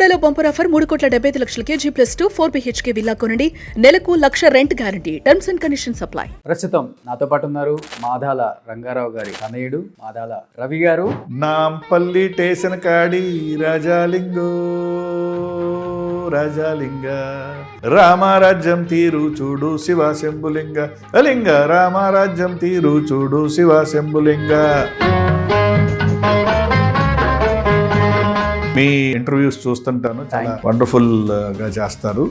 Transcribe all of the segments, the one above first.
టుడేలో bumper offer 3,75,00,000 G+2 4 BHK villa కొనండి. నెలకు 1,00,000 rent guarantee. Terms and conditions apply. ప్రస్తుతం నాతో పాటు ఉన్నారు మాదాల రంగారావు గారి తనయుడు మాదాల రవి గారు. నాంపల్లి స్టేషన్ కాడి రాజాలింగో రాజాలింగ రామరాజ్యం తీరు చూడు శివ శంభులింగ లింగ రామరాజ్యం తీరు చూడు శివ శంభులింగ. మీ ఇంటర్వ్యూస్ చూస్తుంటాను, చాలా వండర్ఫుల్ గా చేస్తారు.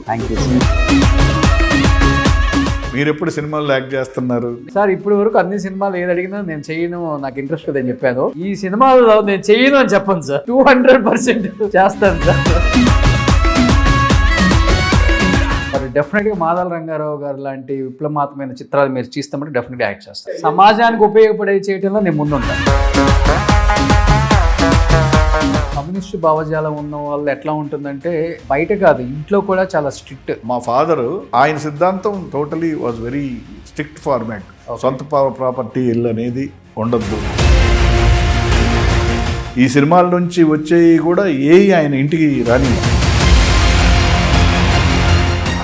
మీరు ఎప్పుడు సినిమాల్లో యాక్ట్ చేస్తున్నారు సార్? ఇప్పటి వరకు అన్ని సినిమాలు ఏది అడిగినా నేను చెయ్యను, నాకు ఇంట్రెస్ట్ అని చెప్పాను. ఈ సినిమాలో నేను చెయ్యను అని చెప్పను సార్, 200% చేస్తాను సార్. మరి డెఫినెట్ గా మాదాల రంగారావు గారు లాంటి విప్లవాత్మకమైన చిత్రాలు మీరు చేస్తామంటే డెఫినెట్ గా యాక్ట్ చేస్తాను. సమాజానికి ఉపయోగపడే చేయడంలో నేను ముందుంటాను. కమ్యూనిస్ట్ భావజాలం ఉన్న వాళ్ళు ఎట్లా ఉంటుందంటే బయట కాదు, ఇంట్లో కూడా చాలా స్ట్రిక్ట్. మా ఫాదర్ ఆయన సిద్ధాంతం totally was very strict format. సొంత ప్రాపర్టీ ఇల్లు అనేది ఉండద్దు. ఈ సినిమాల నుంచి వచ్చేవి కూడా ఆయన ఇంటికి రాని.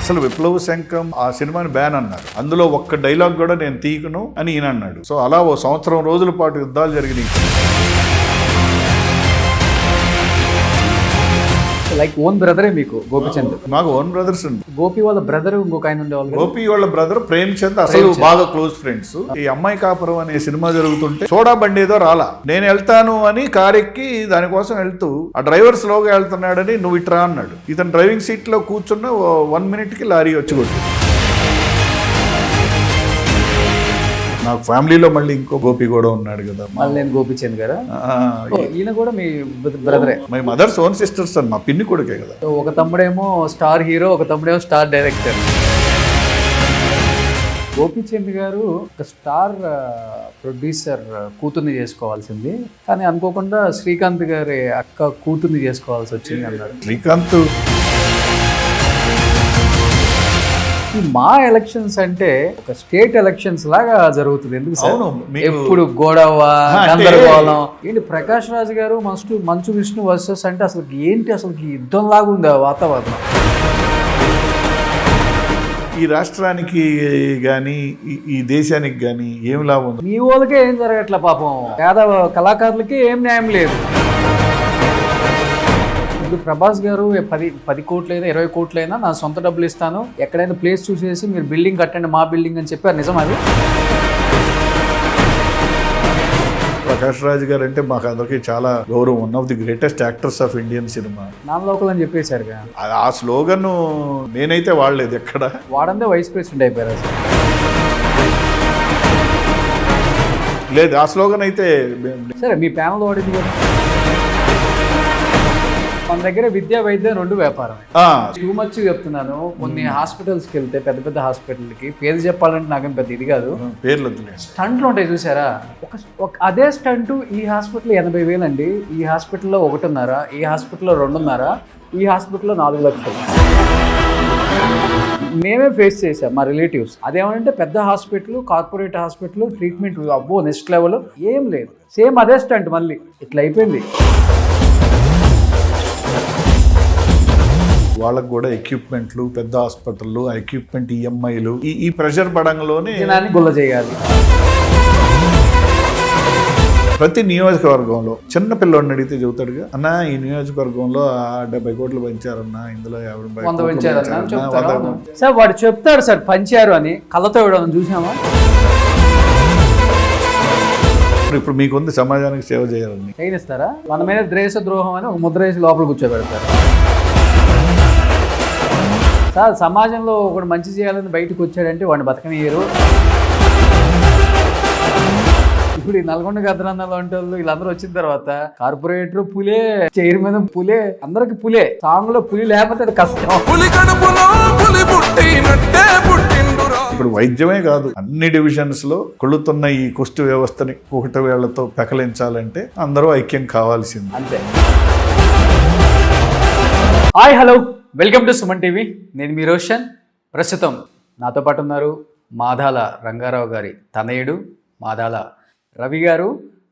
అసలు విప్లవ శంఖం ఆ సినిమాని బ్యాన్ అన్నారు. అందులో ఒక్క డైలాగ్ కూడా నేను తీయను అని ఈయన అన్నాడు. సో అలా ఓ సంవత్సరం రోజుల పాటు యుద్ధాలు జరిగినాయి. లైక్ ఓన్ బ్రదరే మీకు గోపిచంద్? మాకు ఓన్ బ్రదర్స్ అండి. గోపి వాళ్ళ బ్రదర్ ఇంకొక ఆయన ఉండేవాళ్ళు. గోపి వాళ్ళ బ్రదర్ ప్రేమ్చంద్ అసలు బాగా క్లోజ్ ఫ్రెండ్స్. ఈ అమ్మాయి కాపురం అనే సినిమా జరుగుతుంటే సోడా బండి ఏదో రాలా, నేను వెళ్తాను అని కారెక్కి దానికోసం వెళ్తూ ఆ డ్రైవర్ స్లోగా వెళ్తున్నాడని నువ్వు ఇట్రా అన్నాడు. ఇతను డ్రైవింగ్ సీట్ లో కూర్చున్న 1 minute కి లారీ వచ్చి కొట్టి. నాకు ఫ్యామిలీలో మళ్ళీ ఇంకో గోపి కూడా ఉన్నాడు కదా. మళ్ళీ నేను గోపిచంద్ గారా? ఈయన కూడా మీ బ్రదరే? మై మదర్స్ ఓన్ సిస్టర్స్ అని, మా పిన్ని కొడుకే కదా. ఒక తమ్ముడేమో స్టార్ హీరో, ఒక తమ్ముడేమో స్టార్ డైరెక్టర్. గోపిచంద్ గారు ఒక స్టార్ ప్రొడ్యూసర్ కూతుర్ని చేసుకోవాల్సింది, కానీ అనుకోకుండా శ్రీకాంత్ గారి అక్క కూతుర్ని చేసుకోవాల్సి వచ్చింది అన్నారు. శ్రీకాంత్ ఈ మా ఎలక్షన్స్ అంటే ఒక స్టేట్ ఎలక్షన్స్ లాగా జరుగుతుంది. ఎందుకు సార్ ఎప్పుడు గొడవ గందరగోళం ఏంటి? ప్రకాష్ రాజ్ గారు మంచు విష్ణు వర్సెస్ అంటే అసలు ఏంటి, అసలు యుద్ధం లాగా ఉంది ఆ వాతావరణం. ఈ రాష్ట్రానికి కానీ ఈ దేశానికి కానీ ఏం లాభం ఉంది? మీ వాళ్ళకే ఏం జరగట్లే పాపం, పేద కళాకారులకి ఏం న్యాయం లేదు. ఇప్పుడు ప్రభాస్ గారు 10 కోట్లైనా 20 కోట్లైనా నా సొంత డబ్బులు ఇస్తాను, ఎక్కడైనా ప్లేస్ చూసేసి మీరు బిల్డింగ్ కట్టండి మా బిల్డింగ్ అని చెప్పారు. నిజం అది? ప్రకాష్ రాజ్ గారు అంటే మాకు అందరికీ చాలా గౌరవం. One of the greatest actors of Indian cinema. Non local అని చెప్పేశారు. ఆ స్లోగన్ నేనైతే వాడలేదు ఎక్కడ. వాడందే వైస్ ప్రెసిడెంట్ అయిపోయారు అసలు. లేదు, ఆ స్లోగన్ అయితే సరే మీ ప్యానల్ వాడింది కదా. మన దగ్గర విద్యా వైద్యం 2 వ్యాపారం. టూ మచ్ చెప్తున్నాను. కొన్ని హాస్పిటల్స్కి వెళ్తే పెద్ద పెద్ద హాస్పిటల్కి పేరు చెప్పాలంటే నాకేం పెద్ద ఇది కాదు, పేర్లు స్టంట్లు ఉంటాయి చూసారా? అదే స్టంట్ ఈ హాస్పిటల్ 80,000 అండి, ఈ హాస్పిటల్లో 1.5, ఈ హాస్పిటల్లో 2.5, ఈ హాస్పిటల్లో 4 లక్షలు. మేమే ఫేస్ చేసాం మా రిలేటివ్స్. అదేమంటే పెద్ద హాస్పిటల్, కార్పొరేట్ హాస్పిటల్, ట్రీట్మెంట్ అబ్బో నెక్స్ట్ లెవెల్, ఏం లేదు. సేమ్ అదే స్టంట్ మళ్ళీ ఇట్లా అయిపోయింది. వాళ్ళకు కూడా ఎక్విప్మెంట్లు, పెద్ద హాస్పిటళ్ళు, ఆ ఎక్విప్మెంట్ ఈఎంఐలు, ఈ ప్రెషర్ పడంలోనే గుల్ల చేయాలి. ప్రతి నియోజకవర్గంలో చిన్న పిల్లోడిని అడిగితే చెబుతాడుగా, అన్న ఈ నియోజకవర్గంలో 70 కోట్లు పెంచారన్నా, ఇందులో 100 పెంచారన్నా సార్. వాడు చెప్తాడు సార్ పంచారు అని, కళ్ళతో ఇవ్వడం చూసామా? ఇప్పుడు మీకుంది సమాజానికి సేవ చేయాలని. చేయనిస్తారా? మన మీద దేశ ద్రోహం అని ఒక ముద్ర వేసి లోపల కూర్చోబెడతారు సార్. సమాజంలో ఒకడు మంచి చేయాలని బయటకు వచ్చాడంటే వాడిని బతకనియరు. ఇప్పుడు ఈ నల్గొండ గద్రాన్నాలు అంటే వాళ్ళు వీళ్ళందరూ వచ్చిన తర్వాత కార్పొరేటర్ పులే, చైర్మన్ పులే, అందరికి పులే. సాంగ్ లో పులి లేకపోతే అది కష్టం. ఇప్పుడు వైద్యమే కాదు, అన్ని డివిజన్స్ లో కొలుతున్న ఈ కుష్టి వ్యవస్థని 1 వేళ్లతో పెకలించాలంటే అందరూ ఐక్యం కావాల్సింది. అంతే. Hi hello, welcome to Suman TV. నేను మీ రోషన్. ప్రస్తుతం నాతో పాటు ఉన్నారు మాదాల రంగారావు గారి తనయుడు మాదాల రవి గారు.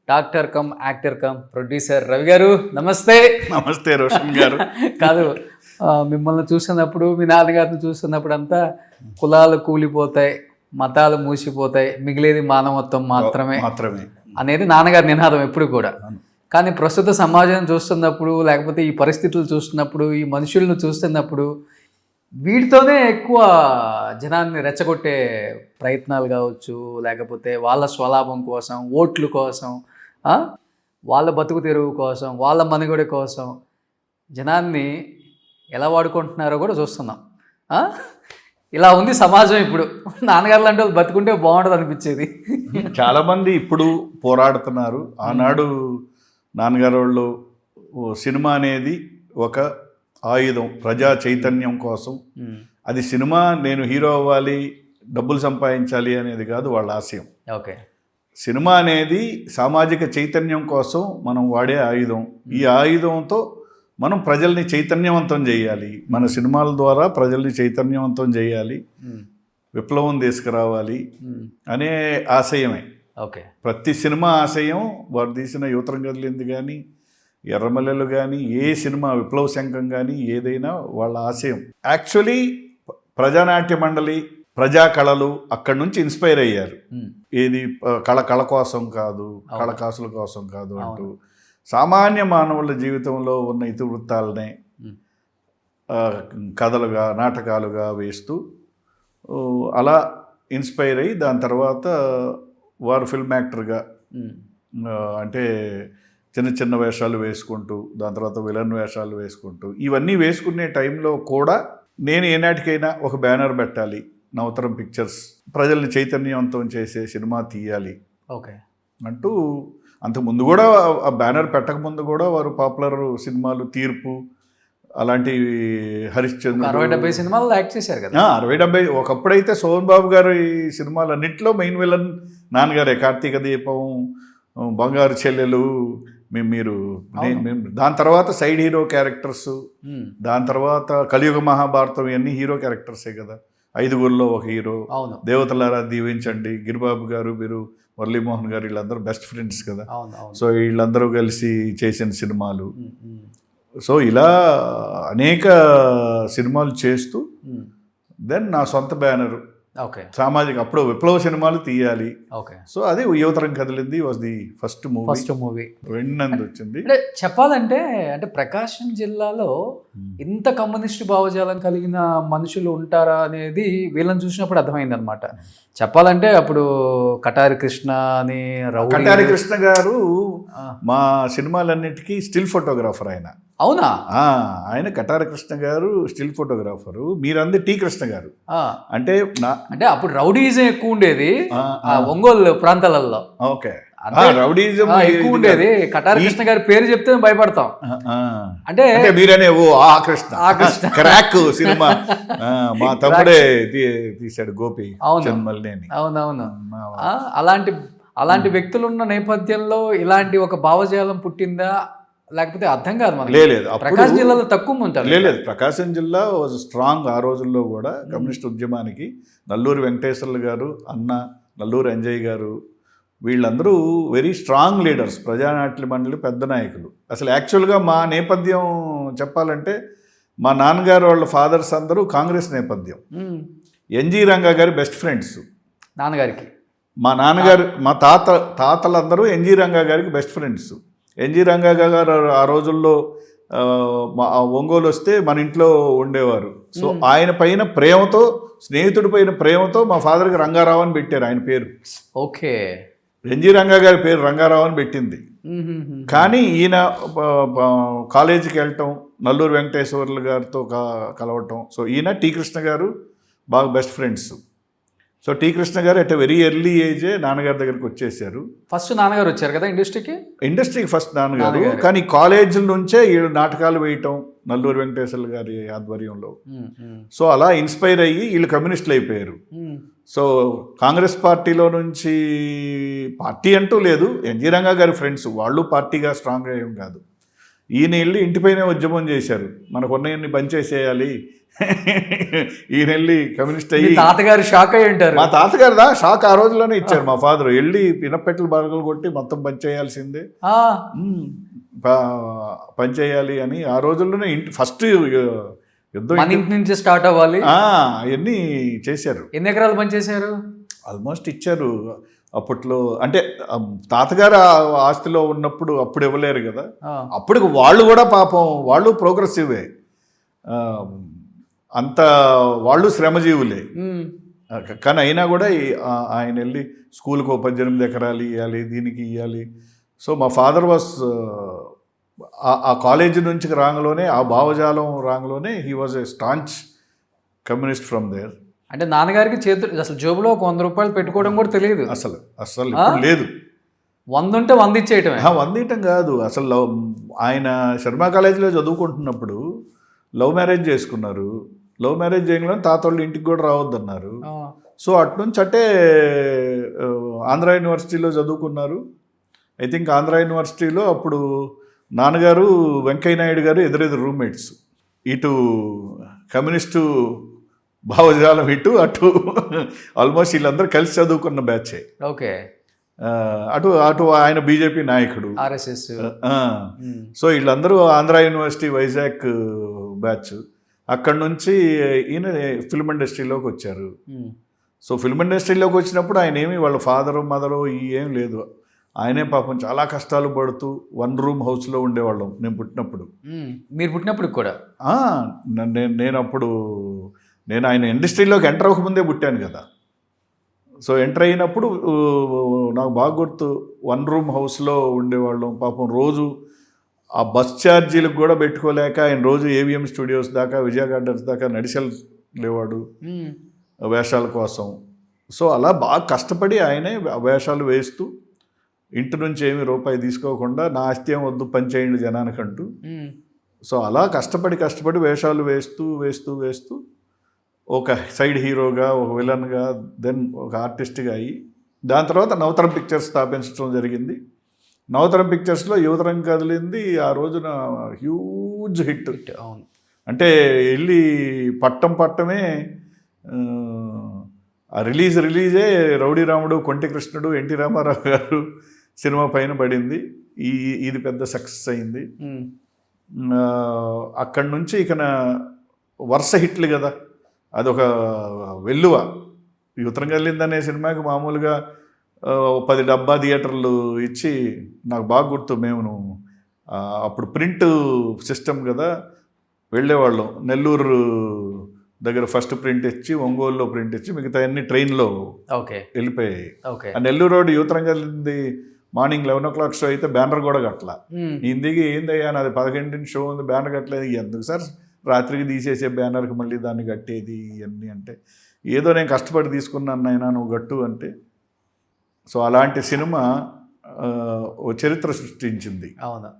Doctor come actor come producer Ravi గారు నమస్తే. నమస్తే రోషన్ గారు. కాదు, మిమ్మల్ని చూసినప్పుడు మీ నాన్నగారిని చూస్తున్నప్పుడు అంతా కులాలు కూలిపోతాయి, మతాలు మూసిపోతాయి, మిగిలేది మానవత్వం మాత్రమే అనేది నాన్నగారి నినాదం ఎప్పుడు కూడా. కానీ ప్రస్తుత సమాజం చూస్తున్నప్పుడు, లేకపోతే ఈ పరిస్థితులు చూస్తున్నప్పుడు, ఈ మనుషులను చూస్తున్నప్పుడు వీటితోనే ఎక్కువ జనాన్ని రెచ్చగొట్టే ప్రయత్నాలు కావచ్చు, లేకపోతే వాళ్ళ స్వలాభం కోసం, ఓట్ల కోసం, వాళ్ళ బతుకు తెరువు కోసం, వాళ్ళ మనుగడ కోసం జనాన్ని ఎలా వాడుకుంటున్నారో కూడా చూస్తున్నాం. ఇలా ఉంది సమాజం ఇప్పుడు. నాన్నగారు లాంటి వాళ్ళు బతుకుంటే బాగుంటుంది అనిపించేది. చాలామంది ఇప్పుడు పోరాడుతున్నారు. ఆనాడు నాన్నగారు వాళ్ళు సినిమా అనేది ఒక ఆయుధం ప్రజా చైతన్యం కోసం. అది సినిమా నేను హీరో అవ్వాలి, డబ్బులు సంపాదించాలి అనేది కాదు వాళ్ళ ఆశయం. ఓకే, సినిమా అనేది సామాజిక చైతన్యం కోసం మనం వాడే ఆయుధం. ఈ ఆయుధంతో మనం ప్రజల్ని చైతన్యవంతం చేయాలి. మన సినిమాల ద్వారా ప్రజల్ని చైతన్యవంతం చేయాలి, విప్లవం తీసుకురావాలి అనే ఆశయమే. ఓకే, ప్రతి సినిమా ఆశయం. వారు తీసిన యువతరం కదిలింది కానీ, ఎర్రమల్లెలు కానీ, ఏ సినిమా విప్లవ శంఖం కానీ ఏదైనా వాళ్ళ ఆశయం. యాక్చువల్లీ ప్రజానాట్య మండలి, ప్రజా కళలు అక్కడి నుంచి ఇన్స్పైర్ అయ్యారు. ఏది కళ కోసం కాదు, కళకాసుల కోసం కాదు అంటూ సామాన్య మానవుల జీవితంలో ఉన్న ఇతివృత్తాలనే కథలుగా, నాటకాలుగా వేస్తూ అలా ఇన్స్పైర్ అయ్యి దాని తర్వాత వారు ఫిల్మ్ యాక్టర్గా అంటే చిన్న చిన్న వేషాలు వేసుకుంటూ, దాని తర్వాత విలన్ వేషాలు వేసుకుంటూ, ఇవన్నీ వేసుకునే టైంలో కూడా నేను ఏనాటికైనా ఒక బ్యానర్ పెట్టాలి, నవతరం పిక్చర్స్, ప్రజల్ని చైతన్యవంతం చేసే సినిమా తీయాలి ఓకే అంటూ అంతకుముందు కూడా ఆ బ్యానర్ పెట్టకముందు కూడా వారు పాపులర్ సినిమాలు, తీర్పు అలాంటి, హరిశ్చంద్ర, 60-70 సినిమాలు యాక్ట్ చేశారు కదా. 60-70. ఒకప్పుడైతే సోహన్ బాబు గారు ఈ సినిమాలన్నింటిలో మెయిన్ విలన్ నాన్నగారే. కార్తీక దీపం, బంగారు చెల్లెలు, మీరు దాని తర్వాత సైడ్ హీరో క్యారెక్టర్స్, దాని తర్వాత కలియుగ మహాభారతం, ఇవన్నీ హీరో క్యారెక్టర్సే కదా. 5గురిలో ఒక హీరో, దేవతలారా దీవించండి, గిరిబాబు గారు, మీరు మురళీమోహన్ గారు, వీళ్ళందరూ బెస్ట్ ఫ్రెండ్స్ కదా. సో వీళ్ళందరూ కలిసి చేసిన సినిమాలు. సో ఇలా అనేక సినిమాలు చేస్తూ దెన్ నా సొంత బ్యానరు ఓకే, సామాజిక, అప్పుడు విప్లవ సినిమాలు తీయాలి. ఓకే, సో అది యువతరం కదిలింది వాజ్ ది ఫస్ట్ మూవీ. వెన్నంది వచ్చింది. అంటే చెప్పాలంటే, అంటే ప్రకాశం జిల్లాలో ఇంత కమ్యూనిస్ట్ భావజాలం కలిగిన మనుషులు ఉంటారా అనేది వీళ్ళని చూసినప్పుడు అర్థమైంది అనమాట. చెప్పాలంటే అప్పుడు కటారి కృష్ణ అని, కటారి కృష్ణ గారు మా సినిమాలన్నిటికీ స్టిల్ ఫోటోగ్రాఫర్ ఆయన. అవునా? ఆయన కటారి కృష్ణ గారు స్టిల్ ఫోటోగ్రాఫరు. మీరందరూ టీ కృష్ణ గారు. అంటే అప్పుడు రౌడీజం ఎక్కువ ఉండేది ఒంగోలు ప్రాంతాలలో. ఓకే, రౌడీజం ఎక్కువ ఉండేది. కటారి కృష్ణ గారి పేరు చెప్తే భయపడతాం. అంటే మీరనే ఓ ఆ కృష్ణ క్రాక్ సినిమా మా తమ్ముడే తీశాడు, గోపి జన్మల్నేని. అవునవును. అలాంటి వ్యక్తులు ఉన్న నేపథ్యంలో ఇలాంటి ఒక భావజాలం పుట్టిందా లేకపోతే అర్థం కాదు మనకి. లేదు, ప్రకాశం జిల్లాలో తక్కువ ఉంటారు. లేదు, ప్రకాశం జిల్లా వాజ్ స్ట్రాంగ్ ఆ రోజుల్లో కూడా. కమ్యూనిస్ట్ ఉద్యమానికి నల్లూరి వెంకటేశ్వర్లు గారు, అన్న నల్లూరి అంజయ్ గారు, వీళ్ళందరూ వెరీ స్ట్రాంగ్ లీడర్స్, ప్రజానాట్య మండలి పెద్ద నాయకులు. అసలు యాక్చువల్గా మా నేపథ్యం చెప్పాలంటే, మా నాన్నగారు వాళ్ళ ఫాదర్స్ అందరూ కాంగ్రెస్ నేపథ్యం. ఎన్జీ రంగా గారి బెస్ట్ ఫ్రెండ్స్ నాన్నగారికి. మా నాన్నగారు, మా తాతలందరూ ఎన్జీ రంగా గారికి బెస్ట్ ఫ్రెండ్స్. ఎన్జీ రంగా గారు ఆ రోజుల్లో ఒంగోలు వస్తే మన ఇంట్లో ఉండేవారు. సో ఆయన పైన ప్రేమతో, స్నేహితుడి పైన ప్రేమతో మా ఫాదర్కి రంగారావు అని పెట్టారు ఆయన పేరు. ఓకే, ఎన్జీ రంగా గారి పేరు రంగారావు అని పెట్టింది. కానీ ఈయన కాలేజీకి వెళ్ళటం, నల్లూరు వెంకటేశ్వర్లు గారితో కలవటం. సో ఈయన టీ కృష్ణ గారు బాగా best friends. So T Krishna గారు అట్ వెరీ ఎర్లీ ఏజే నాన్నగారి దగ్గరికి వచ్చేసారు. ఫస్ట్ నాన్నగారు వచ్చారు కదా ఇండస్ట్రీకి ఫస్ట్ నాన్నగారు. కానీ కాలేజీల నుంచే ఈ నాటకాలు వేయటం నల్లూరు వెంకటేశ్వర్లు గారి ఆధ్వర్యంలో. సో అలా ఇన్స్పైర్ అయ్యి వీళ్ళు కమ్యూనిస్టులు అయిపోయారు. సో కాంగ్రెస్ పార్టీలో నుంచి, పార్టీ అంటూ లేదు, ఎన్జీ రంగా గారి ఫ్రెండ్స్, వాళ్ళు పార్టీగా స్ట్రాంగ్గా ఏం కాదు. ఈయన వెళ్ళి ఇంటిపైనే ఉద్యమం చేశారు, మనకున్నవన్నీ పనిచేసేయాలి. ఈయన వెళ్ళి కమ్యూనిస్ట్ అయ్యి, తాతగారు షాక్ అయ్యి ఉంటారు. మా తాతగారు షాక్ ఆ రోజుల్లోనే ఇచ్చారు. మా ఫాదర్ వెళ్ళి పినపెట్టలు బరగలు కొట్టి మొత్తం పనిచేయాల్సిందే, పనిచేయాలి అని ఆ రోజుల్లోనే ఫస్ట్ యుద్ధం ఇంటి నుంచి స్టార్ట్ అవ్వాలి అవన్నీ చేశారు. ఎన్ని ఎకరాలు పనిచేశారు? ఆల్మోస్ట్ ఇచ్చారు అప్పట్లో. అంటే తాతగారు ఆస్తిలో ఉన్నప్పుడు అప్పుడు ఇవ్వలేరు కదా, అప్పుడు వాళ్ళు కూడా పాపం వాళ్ళు ప్రోగ్రెసివే, అంత వాళ్ళు శ్రమజీవులే. కానీ అయినా కూడా ఆయన వెళ్ళి స్కూల్కి 18 ఎకరాలు ఇవ్వాలి, దీనికి ఇవ్వాలి. సో మా ఫాదర్ వాస్ ఆ కాలేజీ నుంచి రాంగ్లోనే, ఆ భావజాలం రాంగ్లోనే he was a staunch communist from there. అంటే నాన్నగారికి చేతులు అసలు జోబులో 100 రూపాయలు పెట్టుకోవడం కూడా తెలియదు అసలు ఇప్పుడు లేదు. 100 ఉంటే 100 ఇచ్చేయటమే. 100 ఇవ్వటం కాదు అసలు. ఆయన శర్మ కాలేజీలో చదువుకుంటున్నప్పుడు లవ్ మ్యారేజ్ చేసుకున్నారు. లవ్ మ్యారేజ్ చేయడంలో తాతోళ్ళు ఇంటికి కూడా రావద్దన్నారు. సో అట్నుంచి అంటే ఆంధ్ర యూనివర్సిటీలో చదువుకున్నారు. ఐ థింక్ ఆంధ్ర యూనివర్సిటీలో అప్పుడు నాన్నగారు వెంకయ్య నాయుడు గారు ఎదురెదురు రూమ్మేట్స్. ఇటు కమ్యూనిస్టు భావజాలం ఇటు అటు ఆల్మోస్ట్ వీళ్ళందరూ కలిసి చదువుకున్న బ్యాచే. ఓకే. అటు అటు ఆయన బీజేపీ నాయకుడు, ఆర్ఎస్ఎస్. సో వీళ్ళందరూ ఆంధ్ర యూనివర్సిటీ వైజాగ్ బ్యాచ్. అక్కడి నుంచి ఈయన ఫిల్మ్ ఇండస్ట్రీలోకి వచ్చారు. సో ఫిల్మ్ ఇండస్ట్రీలోకి వచ్చినప్పుడు ఆయన ఏమి వాళ్ళ ఫాదరు మదరు ఏం లేదు, ఆయనే పాపం చాలా కష్టాలు పడుతూ 1 రూమ్ హౌస్లో ఉండేవాళ్ళం నేను పుట్టినప్పుడు. మీరు పుట్టినప్పుడు కూడా? నేను ఆయన ఇండస్ట్రీలోకి ఎంటర్ అవ్వకముందే పుట్టాను కదా. సో ఎంటర్ అయినప్పుడు నాకు బాగా గుర్తు, 1 రూమ్ హౌస్లో ఉండేవాళ్ళం. పాపం రోజు ఆ బస్ ఛార్జీలకు కూడా పెట్టుకోలేక ఆయన రోజు ఏవిఎం స్టూడియోస్ దాకా, విజయ గార్డెన్స్ దాకా నడిచెళ్ళేవాడు వేషాల కోసం. సో అలా బాగా కష్టపడి ఆయనే వేషాలు వేస్తూ ఇంటి నుంచి ఏమి రూపాయి తీసుకోకుండా, నా ఆస్తి ఏం వద్దు పని చేయండి జనానికంటూ. సో అలా కష్టపడి వేషాలు వేస్తూ ఒక సైడ్ హీరోగా, ఒక విలన్గా, దెన్ ఒక ఆర్టిస్ట్గా అయ్యి దాని తర్వాత నవతరం పిక్చర్స్ స్థాపించడం జరిగింది. నవతరం పిక్చర్స్లో యువతరం కదిలింది ఆ రోజున హ్యూజ్ హిట్. అవును. అంటే వెళ్ళి పట్టమే ఆ రిలీజే రౌడీ రాముడు, కొంటి కృష్ణుడు, ఎన్టీ రామారావు గారు సినిమా పైన పడింది. ఇది పెద్ద సక్సెస్ అయింది. అక్కడి నుంచి ఇక వరుస హిట్లు కదా, అదొక వెల్లువ. యువతరం కదిలిందనే సినిమాకి మామూలుగా 10 డబ్బా థియేటర్లు ఇచ్చి, నాకు బాగా గుర్తు, మేము అప్పుడు ప్రింట్ సిస్టమ్ కదా వెళ్ళేవాళ్ళం. నెల్లూరు దగ్గర ఫస్ట్ ప్రింట్ ఇచ్చి, ఒంగోలులో ప్రింట్ ఇచ్చి, మిగతా అన్ని ట్రైన్లో వెళ్ళిపోయాయి. ఆ నెల్లూరు రోడ్డు యువతరం కదిలింది మార్నింగ్ 11 o'clock షో అయితే బ్యానర్ కూడా కట్టలా. ఇందికి ఏందయ్యా నాది 11 షో ఉంది, బ్యానర్ కట్టలేదు. ఎందుకు సార్ రాత్రికి తీసేసే బ్యానర్కి మళ్ళీ దాన్ని కట్టేది ఇవన్నీ అంటే, ఏదో నేను కష్టపడి తీసుకున్నాను నాయనా నువ్వు గట్టు అంటే. సో అలాంటి సినిమా ఓ చరిత్ర సృష్టించింది. అవునా.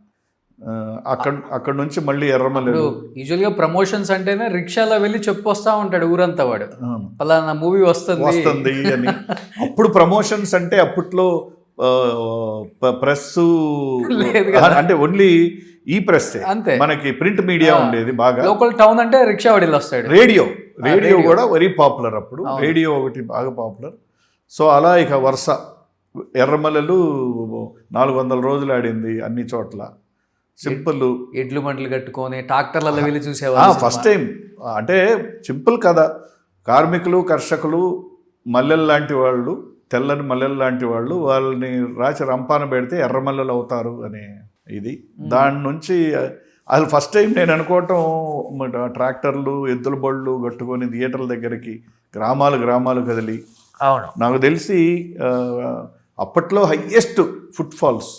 అక్కడ నుంచి మళ్ళీ ఎర్రమల్లి. యూజువల్గా ప్రమోషన్స్ అంటేనే రిక్షాలో వెళ్ళి చెప్పొస్తా ఉంటాడు ఊరంతా వాడు, పలానా మూవీ వస్తుంది అని. అప్పుడు ప్రమోషన్స్ అంటే అప్పట్లో ప్రెస్ అంటే ఓన్లీ ఈ ప్రెస్ అంతే, మనకి ప్రింట్ మీడియా ఉండేది బాగా. లోకల్ టౌన్ అంటే రిక్షా వాడి వస్తాడు. రేడియో కూడా వెరీ పాపులర్ అప్పుడు. రేడియో ఒకటి బాగా పాపులర్. సో అలా ఇక వరుస ఎర్రమల్లెలు 400 రోజులు ఆడింది అన్ని చోట్ల. సింపుల్ ఎడ్లు బండ్లు కట్టుకొని ట్రాక్టర్లలో వెళ్ళి చూసేవాళ్ళు ఫస్ట్ టైం. అంటే సింపుల్ కథ, కార్మికులు, కర్షకులు, మల్లెలు లాంటి వాళ్ళు, తెల్లని మల్లెలు లాంటి వాళ్ళు, వాళ్ళని రాచి రంపాన పెడితే ఎర్రమల్లెలు అవుతారు అనే ఇది. దాని నుంచి అసలు ఫస్ట్ టైం నేను అనుకోవటం, ట్రాక్టర్లు, ఎద్దుల బళ్ళు కట్టుకొని థియేటర్ల దగ్గరికి గ్రామాలు కదిలి. అవును. నాకు తెలిసి అప్పట్లో highest foot falls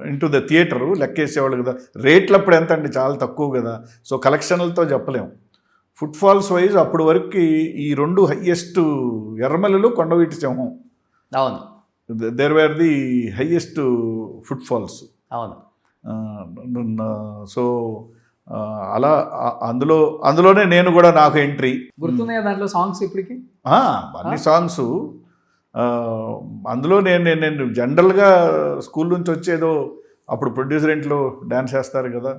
into the theatre లెక్కేసేవాళ్ళు కదా. రేట్లు అప్పుడు ఎంత అండి, చాలా తక్కువ కదా. సో కలెక్షన్లతో చెప్పలేము. ఫుట్ ఫాల్స్ వైజ్ అప్పుడు వరకు ఈ 2 హయ్యెస్ట్, ఎర్రమల్లెలు, కొండవీటి సింహం. అవును. There were the highest foot falls. అవును. సో అలా అందులోనే నేను కూడా నాకు ఎంట్రీ. గుర్తున్నాయా దాంట్లో సాంగ్స్ ఇప్పటికి? అన్ని సాంగ్స్ అందులో నేను జనరల్గా స్కూల్ నుంచి వచ్చేదో అప్పుడు ప్రొడ్యూసర్ ఇంట్లో డ్యాన్స్ చేస్తారు కదా,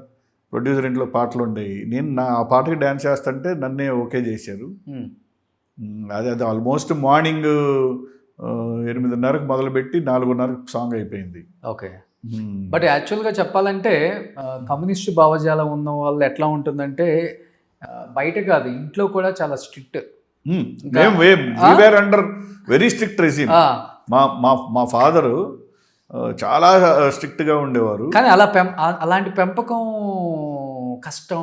ప్రొడ్యూసర్ ఇంట్లో పాటలు ఉండేవి. నేను ఆ పాటకి డ్యాన్స్ చేస్తుంటే నన్నే ఓకే చేశారు. అదే ఆల్మోస్ట్ మార్నింగ్ 8:30కు మొదలుపెట్టి 4:30కు సాంగ్ అయిపోయింది. ఓకే. బట్ యాక్చువల్గా చెప్పాలంటే కమ్యూనిస్ట్ భావజాలం ఉన్న వాళ్ళు ఎట్లా ఉంటుందంటే బయట కాదు, ఇంట్లో కూడా చాలా strict. Under very strict regime. మా ఫాదరు చాలా స్ట్రిక్ట్గా ఉండేవారు. కానీ అలాంటి పెంపకం కష్టం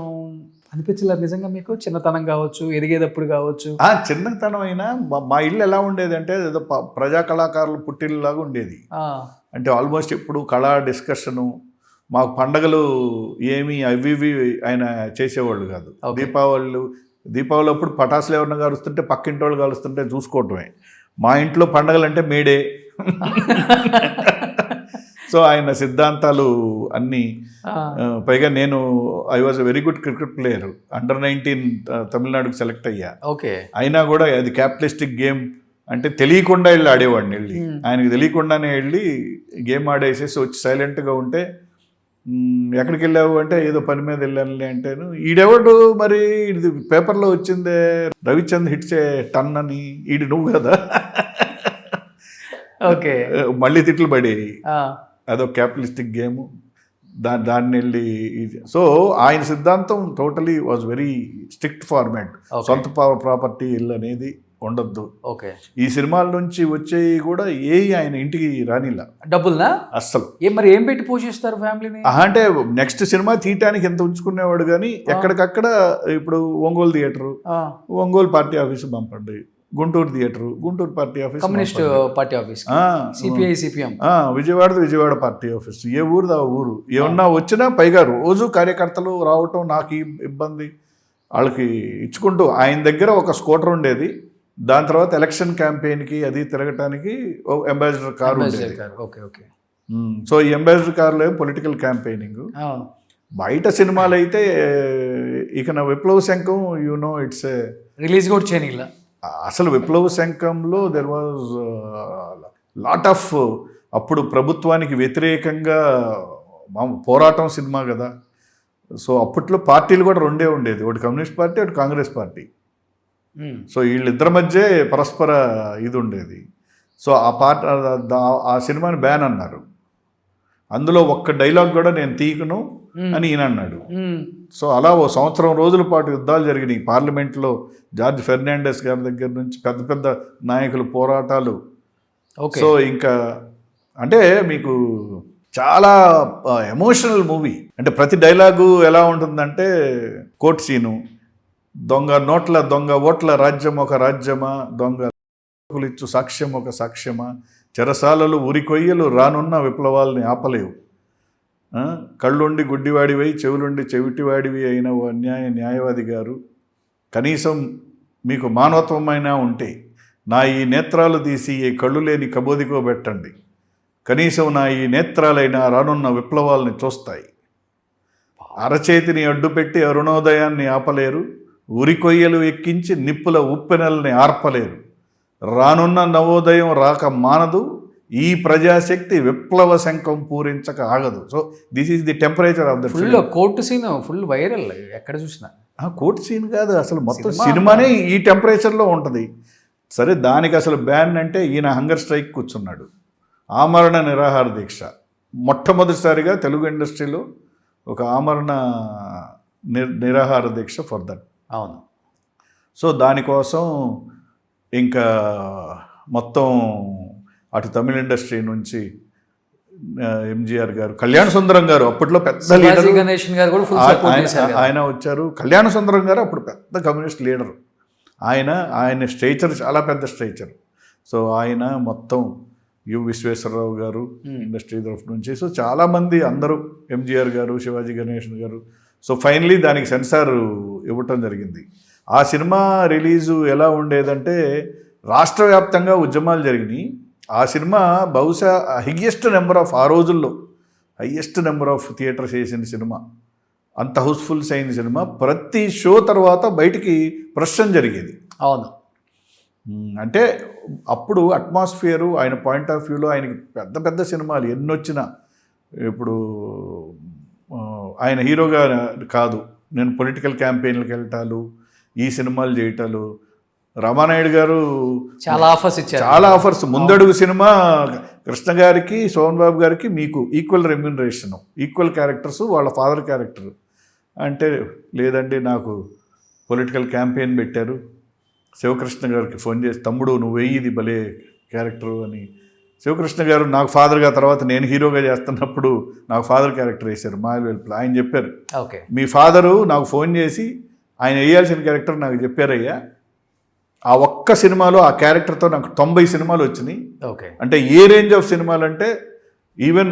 అనిపించలేదు నిజంగా మీకు? చిన్నతనం కావచ్చు, ఎదిగేటప్పుడు కావచ్చు. చిన్నతనం అయినా మా ఇల్లు ఎలా ఉండేది అంటే ఏదో ప్రజా కళాకారులు పుట్టిల్లాగా ఉండేది. అంటే ఆల్మోస్ట్ ఎప్పుడు కళా డిస్కషను, మాకు పండగలు ఏమి అవి ఆయన చేసేవాళ్ళు కాదు. దీపావళి అప్పుడు పటాసులు ఎవరన్నా కలుస్తుంటే పక్కింటి వాళ్ళు కలుస్తుంటే చూసుకోవటమే. మా ఇంట్లో పండగలు అంటే మేడే. సో ఆయన సిద్ధాంతాలు అన్నీ, పైగా నేను I was very good cricket player. Under nineteen తమిళనాడుకి సెలెక్ట్ అయ్యా. ఓకే. అయినా కూడా అది క్యాపిటలిస్టిక్ గేమ్ అంటే తెలియకుండా వెళ్ళి ఆడేవాడిని. వెళ్ళి ఆయనకి తెలియకుండానే వెళ్ళి గేమ్ ఆడేసేసి వచ్చి సైలెంట్గా ఉంటే, ఎక్కడికి వెళ్ళావు అంటే ఏదో పని మీద వెళ్ళానులే అంటేను, ఈడెవడు మరి ఇది పేపర్లో వచ్చిందే రవిచంద్ హిట్సే టన్ అని, ఈడు నువ్వు కదా. ఓకే. మళ్ళీ తిట్లు పడేవి. అదో క్యాపిటలిస్టిక్ గేమ్, దాన్ని వెళ్ళి. సో ఆయన సిద్ధాంతం totally was very strict format. సొంత ప్రాపర్టీ ఇల్లు అనేది ఉండద్దు. ఓకే. ఈ సినిమాల నుంచి వచ్చేవి కూడా ఆయన ఇంటికి రానిలా. డబ్బుల్నా? అస్సలు. మరి ఏం పెట్టి పోషిస్తారు ఫ్యామిలీని? అంటే నెక్స్ట్ సినిమా తీయటానికి ఎంత ఉంచుకునేవాడు కానీ ఎక్కడికక్కడ ఇప్పుడు Ongole theatre, Ongole party office పంపండి, Guntur theatre, Guntur party office, communist party office, CPI CPM, Vijayawada party office, ఏ ఊరు ఆ ఊరు. ఏమన్నా వచ్చినా పైగా రోజు కార్యకర్తలు రావటం నాకు ఇబ్బంది. వాళ్ళకి ఇచ్చుకుంటూ ఆయన దగ్గర ఒక స్కూటర్ ఉండేది. దాని తర్వాత ఎలక్షన్ క్యాంపెయిన్కి అది తిరగటానికి అంబాసిడర్ కారు ఉండేది. సో ఈ అంబాసిడర్ కారులో పొలిటికల్ క్యాంపెయినింగ్. బయట సినిమాలు అయితే ఇక నా విప్లవ శంఖం ఇట్స్ రిలీజ్ కూడా చేయనిలా. అసలు విప్లవ శంఖంలో దెర్ వాజ్ లాట్ ఆఫ్, అప్పుడు ప్రభుత్వానికి వ్యతిరేకంగా పోరాటం సినిమా కదా. సో అప్పట్లో పార్టీలు కూడా రెండే ఉండేది, ఒకటి కమ్యూనిస్ట్ పార్టీ, ఒకటి కాంగ్రెస్ పార్టీ. సో వీళ్ళిద్దరి మధ్య పరస్పర ఇది ఉండేది. సో ఆ సినిమాని బ్యాన్ అన్నారు. అందులో ఒక్క డైలాగ్ కూడా నేను తీయకును అని ఈయన అన్నాడు. సో అలా 1 సంవత్సరం రోజుల పాటు యుద్ధాలు జరిగినాయి పార్లమెంట్లో. జార్జ్ ఫెర్నాండెస్ గారి దగ్గర నుంచి పెద్ద పెద్ద నాయకులు పోరాటాలు. సో ఇంకా అంటే మీకు చాలా ఎమోషనల్ మూవీ. అంటే ప్రతి డైలాగు ఎలా ఉంటుందంటే, కోర్ట్ సీను, దొంగ నోట్ల దొంగ ఓట్ల రాజ్యం ఒక రాజ్యమా, దొంగ ఇచ్చు సాక్ష్యం ఒక సాక్ష్యమా, చెరసాలలు ఉరికొయ్యలు రానున్న విప్లవాల్ని ఆపలేవు, కళ్ళుండి గుడ్డివాడివై చెవులుండి చెవిటివాడివి అయిన ఓ న్యాయవాది గారు, కనీసం మీకు మానవత్వమైనా ఉంటే నా ఈ నేత్రాలు తీసి ఈ కళ్ళు లేని కబోదికోబెట్టండి, కనీసం నా ఈ నేత్రాలైనా రానున్న విప్లవాల్ని చూస్తాయి, అరచేతిని అడ్డుపెట్టి అరుణోదయాన్ని ఆపలేరు, ఉరికొయ్యలు ఎక్కించి నిప్పుల ఉప్పెనల్ని ఆర్పలేరు, రానున్న నవోదయం రాక మానదు, ఈ ప్రజాశక్తి విప్లవ శంఖం పూరించక ఆగదు. So this is the temperature of the full court scene, full viral ఎక్కడ చూసినా. కోర్టు సీన్ కాదు అసలు, మొత్తం సినిమానే ఈ టెంపరేచర్లో ఉంటుంది. సరే, దానికి అసలు బ్యాన్ అంటే ఈయన హంగర్ స్ట్రైక్ కూర్చున్నాడు, ఆమరణ నిరాహార దీక్ష. మొట్టమొదటిసారిగా తెలుగు ఇండస్ట్రీలో ఒక ఆమరణ నిరాహార దీక్ష ఫర్ దట్. అవును. సో దానికోసం ఇంకా మొత్తం అటు తమిళ ఇండస్ట్రీ నుంచి ఎంజీఆర్ గారు, కళ్యాణ సుందరం గారు అప్పట్లో పెద్ద లీడర్, ఆయన వచ్చారు. కళ్యాణ సుందరం గారు అప్పుడు పెద్ద కమ్యూనిస్ట్ లీడర్. ఆయన స్ట్రేచర్ చాలా పెద్ద స్ట్రేచర్. సో ఆయన మొత్తం విశ్వేశ్వరరావు గారు ఇండస్ట్రీ తరఫు నుంచి. సో చాలామంది అందరూ, ఎంజీఆర్ గారు, శివాజీ గణేషన్ గారు. సో ఫైనలీ దానికి సెన్సార్ ఇవ్వటం జరిగింది. ఆ సినిమా రిలీజు ఎలా ఉండేదంటే, రాష్ట్ర వ్యాప్తంగా ఉద్యమాలు జరిగినాయి. ఆ సినిమా బహుశా హైయెస్ట్ నెంబర్ ఆఫ్, ఆ రోజుల్లో హైయెస్ట్ నెంబర్ ఆఫ్ థియేటర్స్ వేసిన సినిమా, అంత హౌస్ఫుల్స్ అయిన సినిమా. ప్రతి షో తర్వాత బయటికి ప్రశ్న జరిగేది. అవును. అంటే అప్పుడు అట్మాస్ఫియరు, ఆయన పాయింట్ ఆఫ్ వ్యూలో ఆయనకి పెద్ద పెద్ద సినిమాలు ఎన్నొచ్చినా, ఇప్పుడు ఆయన హీరోగా కాదు, నేను పొలిటికల్ క్యాంపెయిన్లకు వెళ్ళటాలు, ఈ సినిమాలు చేయటాలు. రామానాయుడు గారు చాలా ఆఫర్స్ ఇచ్చారు, చాలా ఆఫర్స్. ముందడుగు సినిమా కృష్ణ గారికి, సోహన్ బాబు గారికి మీకు ఈక్వల్ రెమ్యూనరేషన్, ఈక్వల్ క్యారెక్టర్స్, వాళ్ళ ఫాదర్ క్యారెక్టర్. అంటే లేదండి నాకు పొలిటికల్ క్యాంపెయిన్ పెట్టారు. శివకృష్ణ గారికి ఫోన్ చేసి, తమ్ముడు నువ్వు వెయ్యిది భలే క్యారెక్టరు అని. శివకృష్ణ గారు నాకు ఫాదర్గా, తర్వాత నేను హీరోగా చేస్తున్నప్పుడు నాకు ఫాదర్ క్యారెక్టర్ వేశారు మాయలవెల్పులో. ఆయన చెప్పారు, ఓకే మీ ఫాదరు నాకు ఫోన్ చేసి ఆయన వేయాల్సిన క్యారెక్టర్ నాకు చెప్పారయ్యా. ఆ ఒక్క సినిమాలో ఆ క్యారెక్టర్తో నాకు 90 సినిమాలు వచ్చినాయి. ఓకే, అంటే ఏ రేంజ్ ఆఫ్ సినిమాలు అంటే ఈవెన్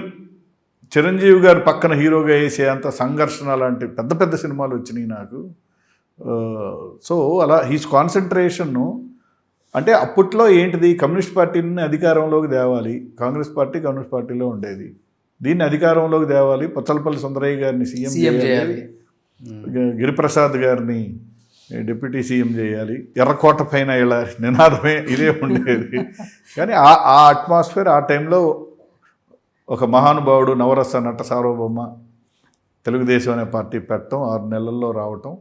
చిరంజీవి గారు పక్కన హీరోగా వేసే అంత సంఘర్షణ లాంటి పెద్ద పెద్ద సినిమాలు వచ్చినాయి నాకు. సో అలా హీస్ కాన్సన్ట్రేషన్ను, అంటే అప్పట్లో ఏంటిది, కమ్యూనిస్ట్ పార్టీని అధికారంలోకి తేవాలి. కాంగ్రెస్ పార్టీ కమ్యూనిస్ట్ పార్టీలో ఉండేది. దీన్ని అధికారంలోకి తేవాలి, పచ్చలపల్లి సుందరయ్య గారిని సీఎం చేయాలి, గిరిప్రసాద్ గారిని డిప్యూటీ సీఎం చేయాలి, ఎర్రకోట పైన ఇలా నినాదమే ఇదే ఉండేది. కానీ ఆ అట్మాస్ఫియర్ ఆ టైంలో ఒక మహానుభావుడు నవరస నట సార్వభౌమ తెలుగుదేశం అనే పార్టీ పెట్టడం, 6 నెలల్లో రావటం,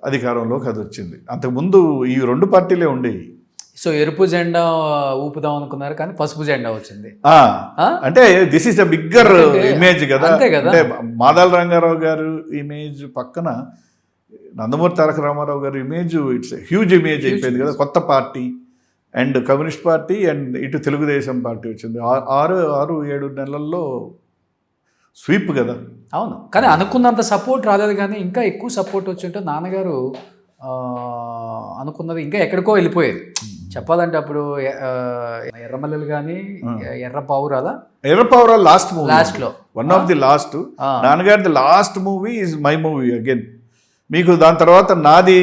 అధికారంలోకి అది వచ్చింది. అంతకుముందు ఈ 2 పార్టీలే ఉండేవి. సో ఎరుపు జెండా ఊపుదాం అనుకున్నారు కానీ పసుపు జెండా వచ్చింది. అంటే this is the bigger image కదా. అంతే కదా. అంటే మాదాల రంగారావు గారు ఇమేజ్ పక్కన నందమూరి తారక రామారావు గారి ఇమేజ్, ఇట్స్ హ్యూజ్ ఇమేజ్ అయిపోయింది కదా. కొత్త party and communist party and ఇటు తెలుగుదేశం పార్టీ వచ్చింది. 6-7 నెలల్లో స్వీప్ కదా. అవును, కానీ అనుకున్నంత సపోర్ట్ రాలేదు, కానీ ఇంకా ఎక్కువ సపోర్ట్ వచ్చింటే నాన్నగారు అనుకున్నది ఇంకా ఎక్కడికో వెళ్ళిపోయేది. చెప్పాలంటే అప్పుడు ఎర్రమల్లెలు కానీ ఎర్రపావురాల లాస్ట్ లో వన్ ఆఫ్ ది లాస్ట్. నాన్నగారి last movie is my movie again. మీకు దాని తర్వాత నాది,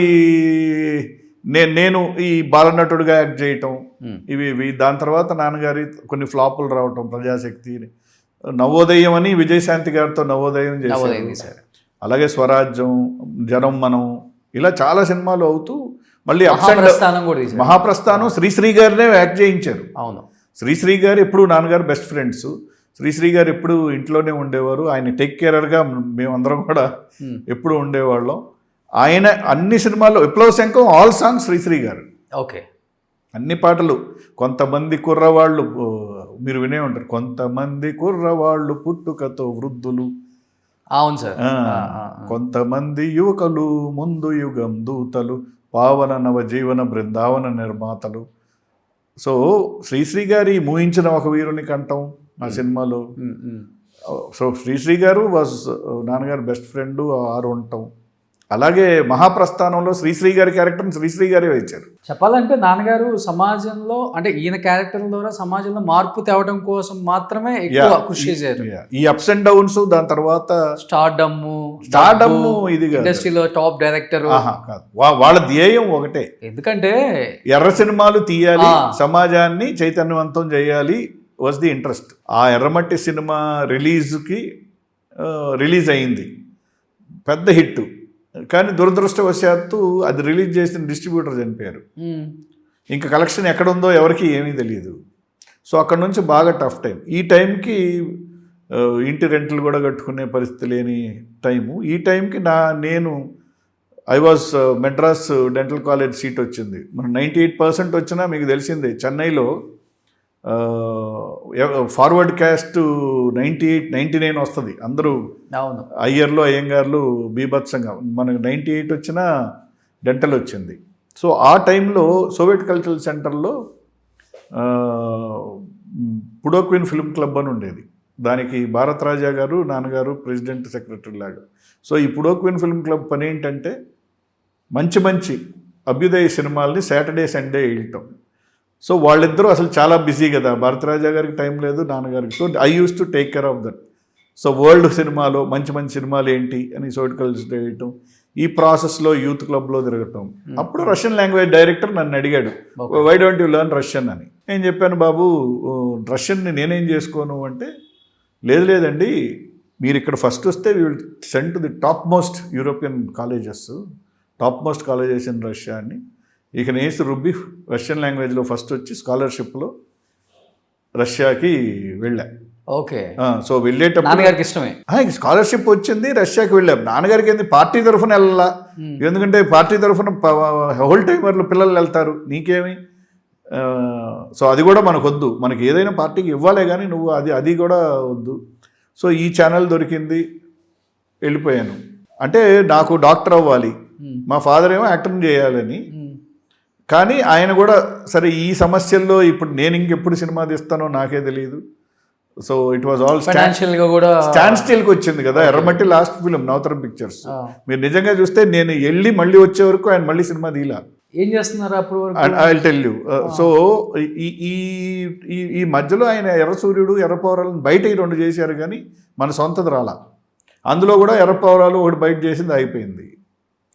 నేను ఈ బాలనటుడిగా యాక్ట్ చేయటం, ఇవి దాని తర్వాత నాన్నగారి కొన్ని ఫ్లాపులు రావటం, ప్రజాశక్తి, నవోదయం అని విజయశాంతి గారితో నవోదయం చేశారు. అలాగే స్వరాజ్యం, జనం మనం, ఇలా చాలా సినిమాలు అవుతూ మళ్ళీ మహాప్రస్థానం శ్రీశ్రీ గారినే యాక్ట్ చేయించారు. అవును, శ్రీశ్రీ గారు ఎప్పుడు నాన్నగారు బెస్ట్ ఫ్రెండ్స్. శ్రీశ్రీ గారు ఎప్పుడు ఇంట్లోనే ఉండేవారు. ఆయన టేక్ కేరర్గా మేమందరం కూడా ఎప్పుడు ఉండేవాళ్ళం. ఆయన అన్ని సినిమాల్లో, విప్లవ శంఖం ఆల్ సాంగ్స్ శ్రీశ్రీ గారు. ఓకే, అన్ని పాటలు. కొంతమంది కుర్రవాళ్ళు మీరు వినే ఉంటారు, కొంతమంది కుర్రవాళ్ళు పుట్టుకతో వృద్ధులు. అవును సార్. కొంతమంది యువకులు ముందు యుగం దూతలు, పావన నవజీవన బృందావన నిర్మాతలు. సో శ్రీశ్రీ గారి మూయించిన ఒక వీరుని కంఠం ఆ సినిమాలో. సో శ్రీశ్రీ గారు వాజ్ నాన్నగారు బెస్ట్ ఫ్రెండ్, ఆరు ఉంటాం. అలాగే మహాప్రస్థానంలో శ్రీశ్రీ గారి క్యారెక్టర్ని శ్రీశ్రీ గారే ఇచ్చారు. చెప్పాలంటే నాన్నగారు సమాజంలో, అంటే ఈయన క్యారెక్టర్ ద్వారా సమాజంలో మార్పు తేవడం కోసం మాత్రమే ఎక్కువ కృషి చేశారు. ఈ అప్స్ అండ్ డౌన్స్, దాని తర్వాత స్టార్డమ్ ఇది ఇండస్ట్రీలో టాప్ డైరెక్టర్ కాదు, వాళ్ళ ధ్యేయం ఒకటే. ఎందుకంటే ఎర్ర సినిమాలు తీయాలి, సమాజాన్ని చైతన్యవంతం చేయాలి వాజ్ ది ఇంట్రెస్ట్. ఆ ఎర్రమట్టి సినిమా రిలీజ్ అయింది, పెద్ద హిట్. కానీ దురదృష్టవశాత్తు అది రిలీజ్ చేసిన డిస్ట్రిబ్యూటర్ చనిపోయారు. ఇంకా కలెక్షన్ ఎక్కడుందో ఎవరికి ఏమీ తెలియదు. సో అక్కడ నుంచి బాగా టఫ్ టైం. ఈ టైంకి ఇంటి రెంట్లు కూడా కట్టుకునే పరిస్థితి లేని టైము. ఈ టైంకి నేను I was Madras dental college seat వచ్చింది. మన 98% వచ్చినా మీకు తెలిసిందే, చెన్నైలో ఫార్వర్డ్ క్యాస్ట్ 98-99 వస్తుంది. అందరూ అయ్యర్లు అయ్యంగార్లు బీభత్సంగా, మనకు 98 వచ్చినా డెంటల్ వచ్చింది. సో ఆ టైంలో సోవియట్ కల్చరల్ సెంటర్లో పుడోక్విన్ ఫిల్మ్ క్లబ్ అని ఉండేది. దానికి భారత్ రాజా గారు నాన్నగారు ప్రెసిడెంట్ సెక్రటరీ లాగా. సో ఈ పుడోక్విన్ ఫిల్మ్ క్లబ్ పని ఏంటంటే మంచి మంచి అభ్యుదయ సినిమాల్ని సాటర్డే సండే వేయటం. సో వాళ్ళిద్దరూ అసలు చాలా బిజీ కదా, భారతరాజా గారికి టైం లేదు, నాన్నగారికి. So I use to take care of that. So world సినిమాలో మంచి మంచి సినిమాలు ఏంటి అని సోట్ కలిసి వేయటం, ఈ ప్రాసెస్లో యూత్ క్లబ్లో తిరగటం. అప్పుడు రష్యన్ లాంగ్వేజ్ డైరెక్టర్ నన్ను అడిగాడు, why don't you learn Russian అని. నేను చెప్పాను, బాబు రష్యన్ని నేనేం చేసుకోను అంటే, లేదండి మీరు ఇక్కడ ఫస్ట్ వస్తే we will send to the top most European colleges, top most colleges in Russia అని. ఇక నేసి రుబ్బి రష్యన్ లాంగ్వేజ్లో ఫస్ట్ వచ్చి స్కాలర్షిప్లో రష్యాకి వెళ్ళా. ఓకే. సో వెళ్ళేటప్పుడు నాన్నగారికి ఇష్టమే. స్కాలర్షిప్ వచ్చింది, రష్యాకి వెళ్ళాం. నాన్నగారికి ఏంది పార్టీ తరఫున వెళ్ళాలా, ఎందుకంటే పార్టీ తరఫున హోల్ టైమర్లు పిల్లలు వెళ్తారు, నీకేమి. సో అది కూడా మనకు వద్దు, మనకి ఏదైనా పార్టీకి ఇవ్వాలే కానీ నువ్వు అది కూడా వద్దు. సో ఈ ఛానల్ దొరికింది, వెళ్ళిపోయాను. అంటే నాకు డాక్టర్ అవ్వాలి, మా ఫాదర్ ఏమో యాక్టింగ్ చేయాలని. కానీ ఆయన కూడా సరే ఈ సమస్యల్లో ఇప్పుడు నేను ఇంకెప్పుడు సినిమా తీస్తానో నాకే తెలియదు. So it was all stand స్టిల్కి వచ్చింది కదా. ఎర్రమట్టి లాస్ట్ ఫిలిం నవతరం పిక్చర్స్. మీరు నిజంగా చూస్తే నేను వెళ్ళి మళ్ళీ వచ్చే వరకు ఆయన మళ్ళీ సినిమా తీలా. ఏం చేస్తున్నారు అప్పుడు? I will tell you. So ఈ మధ్యలో ఆయన ఎర్ర సూర్యుడు, ఎర్ర పౌరాలను బయట ఈ 2 చేశారు కానీ మన సొంతది రాలా. అందులో కూడా ఎర్ర పౌరాలు ఒకటి బయట చేసింది అయిపోయింది,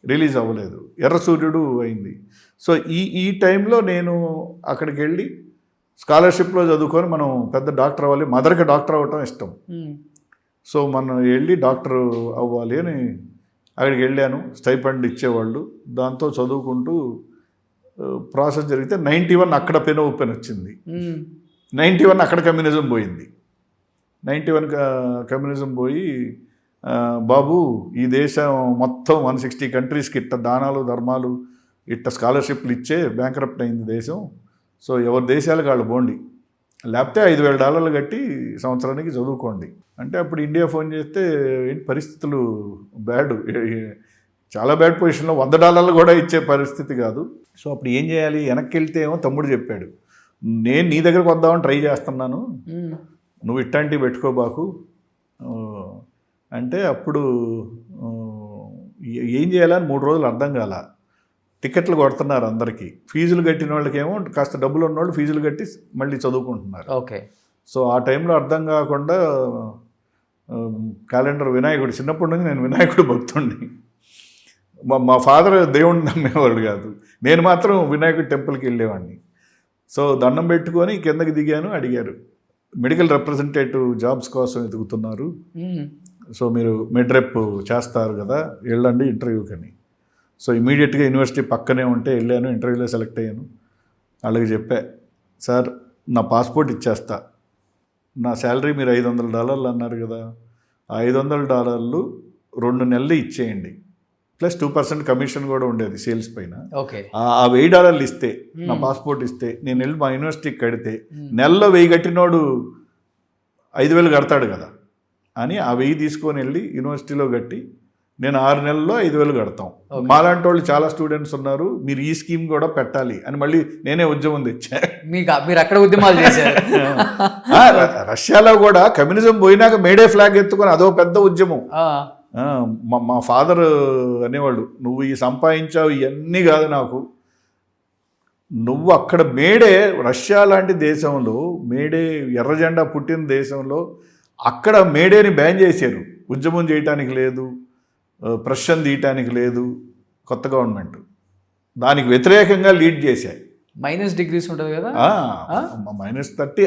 రిలీజ్ అవ్వలేదు. ఎర్ర సూర్యుడు అయింది. సో ఈ టైంలో నేను అక్కడికి వెళ్ళి స్కాలర్షిప్లో చదువుకొని మనం పెద్ద డాక్టర్ అవ్వాలి, మదర్కి డాక్టర్ అవ్వటం ఇష్టం. సో మనం వెళ్ళి డాక్టర్ అవ్వాలి అని అక్కడికి వెళ్ళాను. స్టైపెండ్ ఇచ్చేవాళ్ళు, దాంతో చదువుకుంటూ ప్రాసెస్ జరిగితే 91 అక్కడ పెన్ ఓపెన్ వచ్చింది. 91 అక్కడ కమ్యూనిజం పోయింది. 91 కమ్యూనిజం పోయి బాబు ఈ దేశం మొత్తం 160 కంట్రీస్కి ఇట్ట దానాలు ధర్మాలు ఇట్ట స్కాలర్షిప్లు ఇచ్చే బ్యాంక్రప్ట్ అయింది దేశం. సో ఎవరి దేశాలకు వాళ్ళు పోండి, లేకపోతే $5,000 కట్టి సంవత్సరానికి చదువుకోండి అంటే అప్పుడు ఇండియా ఫోన్ చేస్తే ఏంటి పరిస్థితులు బ్యాడ్, చాలా బ్యాడ్ పొజిషన్లో. $100 కూడా ఇచ్చే పరిస్థితి కాదు. సో అప్పుడు ఏం చేయాలి? వెనక్కి వెళ్తే ఏమో తమ్ముడు చెప్పాడు, నేను నీ దగ్గరకు వద్దామని ట్రై చేస్తున్నాను, నువ్వు ఇట్లాంటివి పెట్టుకోబాకు అంటే అప్పుడు ఏం చేయాలని 3 రోజులు అర్థం కాల. టికెట్లు కొడుతున్నారు అందరికీ, ఫీజులు కట్టిన వాళ్ళకేమో కాస్త డబ్బులు ఉన్నవాళ్ళు ఫీజులు కట్టి మళ్ళీ చదువుకుంటున్నారు. ఓకే. సో ఆ టైంలో అర్థం కాకుండా క్యాలెండర్ వినాయకుడు, చిన్నప్పటి నుంచి నేను వినాయకుడు భక్తుడిని. మా ఫాదర్ దేవుడిని నమ్మేవాళ్ళు కాదు, నేను మాత్రం వినాయకుడి టెంపుల్కి వెళ్ళేవాడిని. సో దండం పెట్టుకొని కిందకి దిగాను. అడిగారు మెడికల్ రిప్రజెంటేటివ్ జాబ్స్ కోసం ఎదుగుతున్నారు, సో మీరు మిడ్రెప్ చేస్తారు కదా, వెళ్ళండి ఇంటర్వ్యూకి అని. సో ఇమీడియట్గా యూనివర్సిటీ పక్కనే ఉంటే వెళ్ళాను, ఇంటర్వ్యూలో సెలెక్ట్ అయ్యాను. వాళ్ళకి చెప్పా, సార్ నా పాస్పోర్ట్ ఇచ్చేస్తా, నా శాలరీ మీరు $500 అన్నారు కదా, ఆ $500 2 నెలలు ఇచ్చేయండి, ప్లస్ 2% కమిషన్ కూడా ఉండేది సేల్స్ పైన. ఓకే. ఆ $1000 ఇస్తే, నా పాస్పోర్ట్ ఇస్తే నేను వెళ్ళి మా యూనివర్సిటీకి కడితే నెలలో 1000 కట్టినోడు 5,000 కడతాడు కదా అని ఆ 1000 తీసుకొని వెళ్ళి యూనివర్సిటీలో కట్టి నేను 6 నెలల్లో 5,000 కడతాం. మాలాంటి వాళ్ళు చాలా స్టూడెంట్స్ ఉన్నారు, మీరు ఈ స్కీమ్ కూడా పెట్టాలి అని మళ్ళీ నేనే ఉద్యమం తెచ్చా. మీరు అక్కడ ఉద్యమాలు చేశారు. రష్యాలో కూడా కమ్యూనిజం పోయినాక మేడే ఫ్లాగ్ ఎత్తుకొని అదో పెద్ద ఉద్యమం. మా ఫాదర్ అనేవాళ్ళు, నువ్వు ఈ సంపాదించావు ఇవన్నీ కాదు నాకు, నువ్వు అక్కడ మేడే, రష్యా లాంటి దేశంలో మేడే ఎర్ర జెండా పుట్టిన దేశంలో అక్కడ మేడేని బ్యాన్ చేశారు, ఉద్యమం చేయటానికి లేదు, ప్రశ్న తీయటానికి లేదు కొత్త గవర్నమెంట్, దానికి వ్యతిరేకంగా లీడ్ చేశాయి. -డిగ్రీస్ ఉంటుంది కదా, -30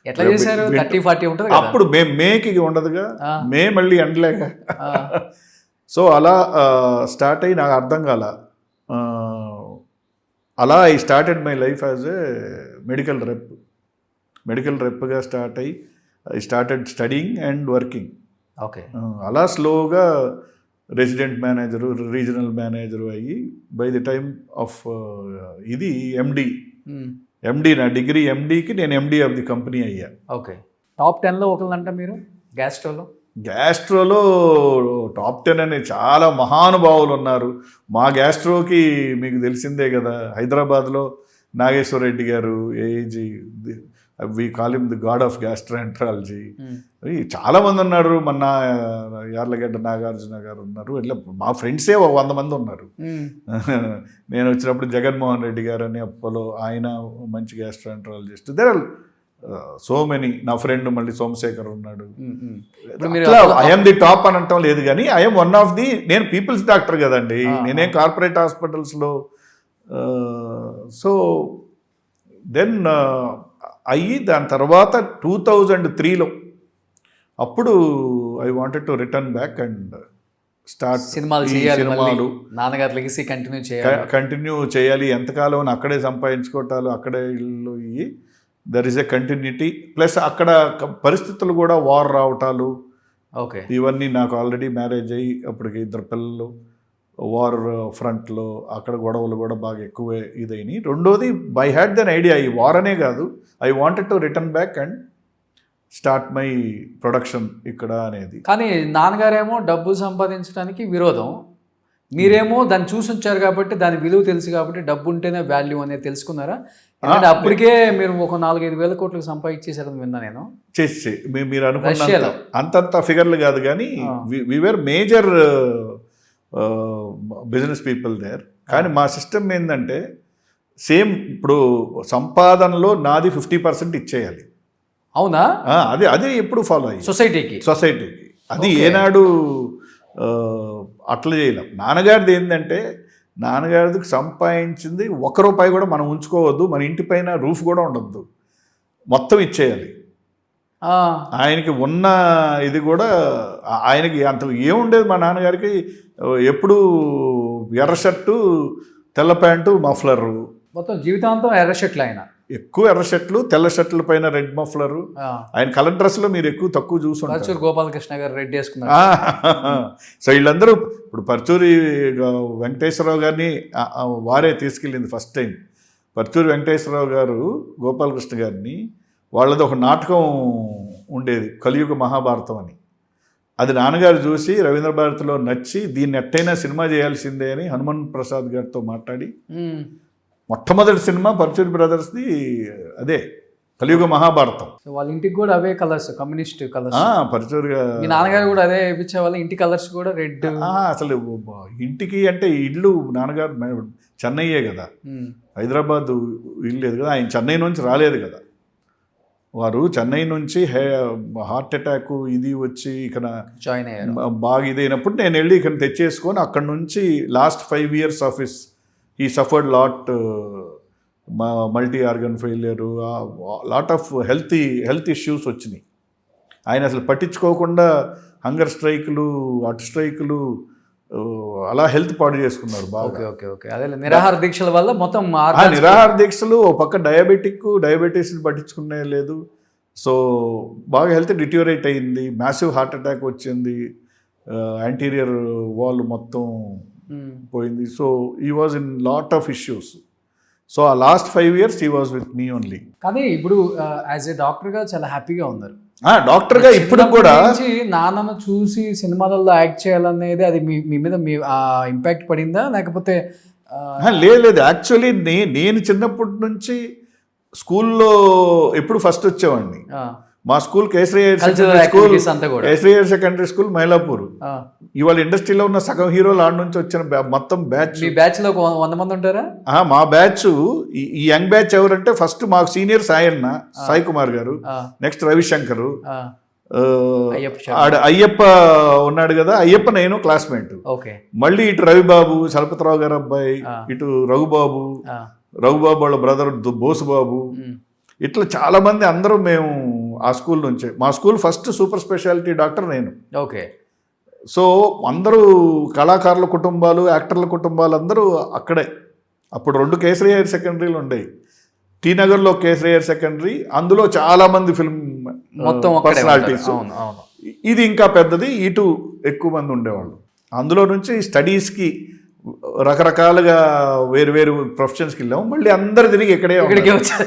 ఎట్లా చేశారు? 30-40 ఉంటుంది అప్పుడు మేకి ఉండదుగా, మే మళ్ళీ ఎండలేక. సో అలా స్టార్ట్ అయ్యి నాకు అర్థం కాల. అలా I started my life as a medical రెప్గా స్టార్ట్ అయ్యి I started studying and working. Okay. అలా స్లోగా రెసిడెంట్ మేనేజరు, రీజనల్ మేనేజరు అయ్యి బై ది టైమ్ ఆఫ్ ఇది ఎండి నా డిగ్రీ ఎండీకి నేను ఎండి ఆఫ్ ది కంపెనీ అయ్యా. ఓకే. టాప్ 10లో ఒకళ్ళంట మీరు గ్యాస్ట్రోలో టాప్ 10 అనే చాలా మహానుభావులు ఉన్నారు. మా గ్యాస్ట్రోకి మీకు తెలిసిందే కదా, హైదరాబాద్లో నాగేశ్వర రెడ్డి గారు, AG, we call him the god of gastroenterology. చాలా మంది ఉన్నారు, మన యార్లగడ్డ నాగార్జున గారు ఉన్నారు, ఇట్లా మా ఫ్రెండ్సే 100 మంది ఉన్నారు. నేను వచ్చినప్పుడు జగన్మోహన్ రెడ్డి గారు అని అప్పలో, ఆయన మంచి gastroenterologist. There are so many. నా ఫ్రెండ్ మళ్ళీ సోమశేఖర్ ఉన్నాడు. ఐఎమ్ ది టాప్ అని అంటాం లేదు కానీ ఐఎమ్ వన్ ఆఫ్ ది, నేను పీపుల్స్ డాక్టర్ కదండి, నేనేం కార్పొరేట్ హాస్పిటల్స్లో. సో దెన్ అయ్యి దాని తర్వాత 2003లో అప్పుడు I wanted to return back and start సినిమాలు. నాన్నగారు లెగసీ కంటిన్యూ చేయాలి, కంటిన్యూ చేయాలి, ఎంతకాలం అక్కడే సంపాదించుకోవటాలు, అక్కడే ఇల్లు ఇవి. There is a continuity. Plus అక్కడ పరిస్థితులు కూడా వార్ రావటాలు ఓకే, ఇవన్నీ నాకు ఆల్రెడీ మ్యారేజ్ అయ్యి అప్పటికి 2 పిల్లలు, వార్ ఫ్రంట్లో అక్కడ గొడవలు కూడా బాగా ఎక్కువే ఇదైనాయి. రెండోది ఐ హ్యాడ్ దెన్ ఐడియా, ఈ వార్ అనే కాదు, I wanted to return back and start my production ఇక్కడ అనేది. కానీ నాన్నగారేమో డబ్బు సంపాదించడానికి విరోధం, మీరేమో దాన్ని చూసి వచ్చారు కాబట్టి దాని విలువ తెలుసు కాబట్టి డబ్బు ఉంటేనే వాల్యూ అనేది తెలుసుకున్నారా? ఎందుకంటే అప్పటికే మీరు ఒక 4-5 వేల కోట్లకు సంపాదించేసారని విన్నా నేను. చేసి మీరు అనుకున్న అంతంత ఫిగర్లు కాదు కానీ we are major business people there. కానీ మా సిస్టమ్ ఏంటంటే సేమ్ ఇప్పుడు సంపాదనలో నాది 50% ఇచ్చేయాలి. అవునా? అదే ఎప్పుడు ఫాలో అయ్యి సొసైటీకి అది ఏనాడు అట్లా చేయలేం. నాన్నగారిది ఏంటంటే నాన్నగారిది సంపాదించింది ₹1 కూడా మనం ఉంచుకోవద్దు, మన ఇంటి పైన రూఫ్ కూడా ఉండద్దు, మొత్తం ఇచ్చేయాలి. ఆయనకి ఉన్న ఇది కూడా ఆయనకి అంత ఏముండేది. మా నాన్నగారికి ఎప్పుడు ఎర్ర షర్టు, తెల్ల ప్యాంటు, మఫ్లరు, మొత్తం జీవితాంతం ఎర్ర షర్ట్లు. ఆయన ఎక్కువ ఎర్ర షర్ట్లు, తెల్ల షర్ట్ల పైన రెడ్ మఫ్లరు. ఆయన కలర్ డ్రెస్లో మీరు తక్కువ చూసుంటారు. గోపాలకృష్ణ గారు రెడ్ వేసుకున్నారు. సో వీళ్ళందరూ ఇప్పుడు పర్చూరి వెంకటేశ్వరరావు గారిని వారే తీసుకెళ్ళింది ఫస్ట్ టైం. పర్చూరి వెంకటేశ్వరరావు గారు గోపాలకృష్ణ గారిని, వాళ్ళది ఒక నాటకం ఉండేది కలియుగ మహాభారతం అని. అది నాన్నగారు చూసి రవీంద్ర భారతిలో నచ్చి దీన్ని ఎట్టయినా సినిమా చేయాల్సిందే అని హనుమన్ ప్రసాద్ గారితో మాట్లాడి మొట్టమొదటి సినిమా పర్చూరి బ్రదర్స్ది అదే కలియుగ మహాభారతం. వాళ్ళ ఇంటికి కూడా అవే కలర్స్, కమ్యూనిస్ట్ కలర్స్. పర్చూరిగా మీ నాన్నగారు కూడా అదే వేయించే వాళ్ళ ఇంటి కలర్స్ కూడా రెడ్. అసలు ఇంటికి అంటే ఇల్లు నాన్నగారు చెన్నయ్యే కదా, హైదరాబాద్ ఇల్లు లేదు కదా, ఆయన చెన్నై నుంచి రాలేదు కదా. వారు చెన్నై నుంచి హార్ట్ అటాక్ ఇది వచ్చి ఇక్కడ జాయిన్ అయ్యారు. బాగా ఇదైనప్పుడు నేను వెళ్ళి ఇక్కడ తెచ్చేసుకొని అక్కడ నుంచి లాస్ట్ 5 years ఆఫ్ హిస్ ఈ suffered lot multi organ failure, lot of health issues వచ్చినాయి. ఆయన అసలు పట్టించుకోకుండా హంగర్ స్ట్రైకులు, అటు స్ట్రైకులు, అలా హెల్త్ పాడు చేసుకున్నారు బాగా. అదే నిరాహార దీక్షల వల్ల మొత్తం నిరాహార దీక్షలు. ఓ పక్క డయాబెటీస్ని పట్టించుకునే లేదు. సో బాగా హెల్త్ డిట్యూరేట్ అయింది, మ్యాసివ్ హార్ట్ అటాక్ వచ్చింది, యాంటీరియర్ వాల్ మొత్తం పోయింది. So he was in lot of issues. So ఆ last 5 years he was with me only. కానీ ఇప్పుడు యాజ్ ఏ డాక్టర్గా చాలా హ్యాపీగా ఉన్నారు. డాక్టర్గా ఇప్పుడు కూడా నాన్నను చూసి సినిమాలలో యాక్ట్ చేయాలనేది అది మీ మీద మీ ఇంపాక్ట్ పడిందా లేకపోతే? లేదు, యాక్చువల్లీ నేను చిన్నప్పటి నుంచి స్కూల్లో ఎప్పుడు ఫస్ట్ వచ్చేవాడిని. మా స్కూల్ కేసరియర్ సెకండరీ స్కూల్ మైలాపూర్. ఇవాళ ఇండస్ట్రీలో ఉన్న సగం హీరోలు ఆడ నుంచి వచ్చిన మొత్తం బ్యాచ్. మీ బ్యాచ్ లో 100 మంది ఉంటారా? మా బ్యాచ్ ఈ యంగ్ బ్యాచ్ ఎవరంటే ఫస్ట్ మాకు సీనియర్ సాయి కుమార్ గారు, నెక్స్ట్ రవిశంకర్, అయ్యప్ప ఉన్నాడు కదా, అయ్యప్ప నేను క్లాస్మేట్. మళ్ళీ ఇటు రవిబాబు, చలపతిరావు గారు అబ్బాయి, ఇటు రఘుబాబు వాళ్ళ బ్రదర్ బోసుబాబు, ఇట్లా చాలా మంది అందరూ మేము ఆ స్కూల్ నుంచే. మా school first super speciality doctor నేను. సో అందరూ కళాకారుల కుటుంబాలు, యాక్టర్ల కుటుంబాలు అందరూ అక్కడే. అప్పుడు 2 కేసరి హైయర్ సెకండరీలు ఉండేవి. టీ నగర్లో కేసరి హైయర్ సెకండరీ, అందులో చాలా మంది ఫిల్మ్ మొత్తం పర్సనాలిటీస్. ఇది ఇంకా పెద్దది, ఇటు ఎక్కువ మంది ఉండేవాళ్ళు. అందులో నుంచి స్టడీస్కి రకరకాలుగా వేరు ప్రొఫెషన్స్కి వెళ్ళాము. మళ్ళీ అందరు తిరిగి ఇక్కడికే వచ్చారు.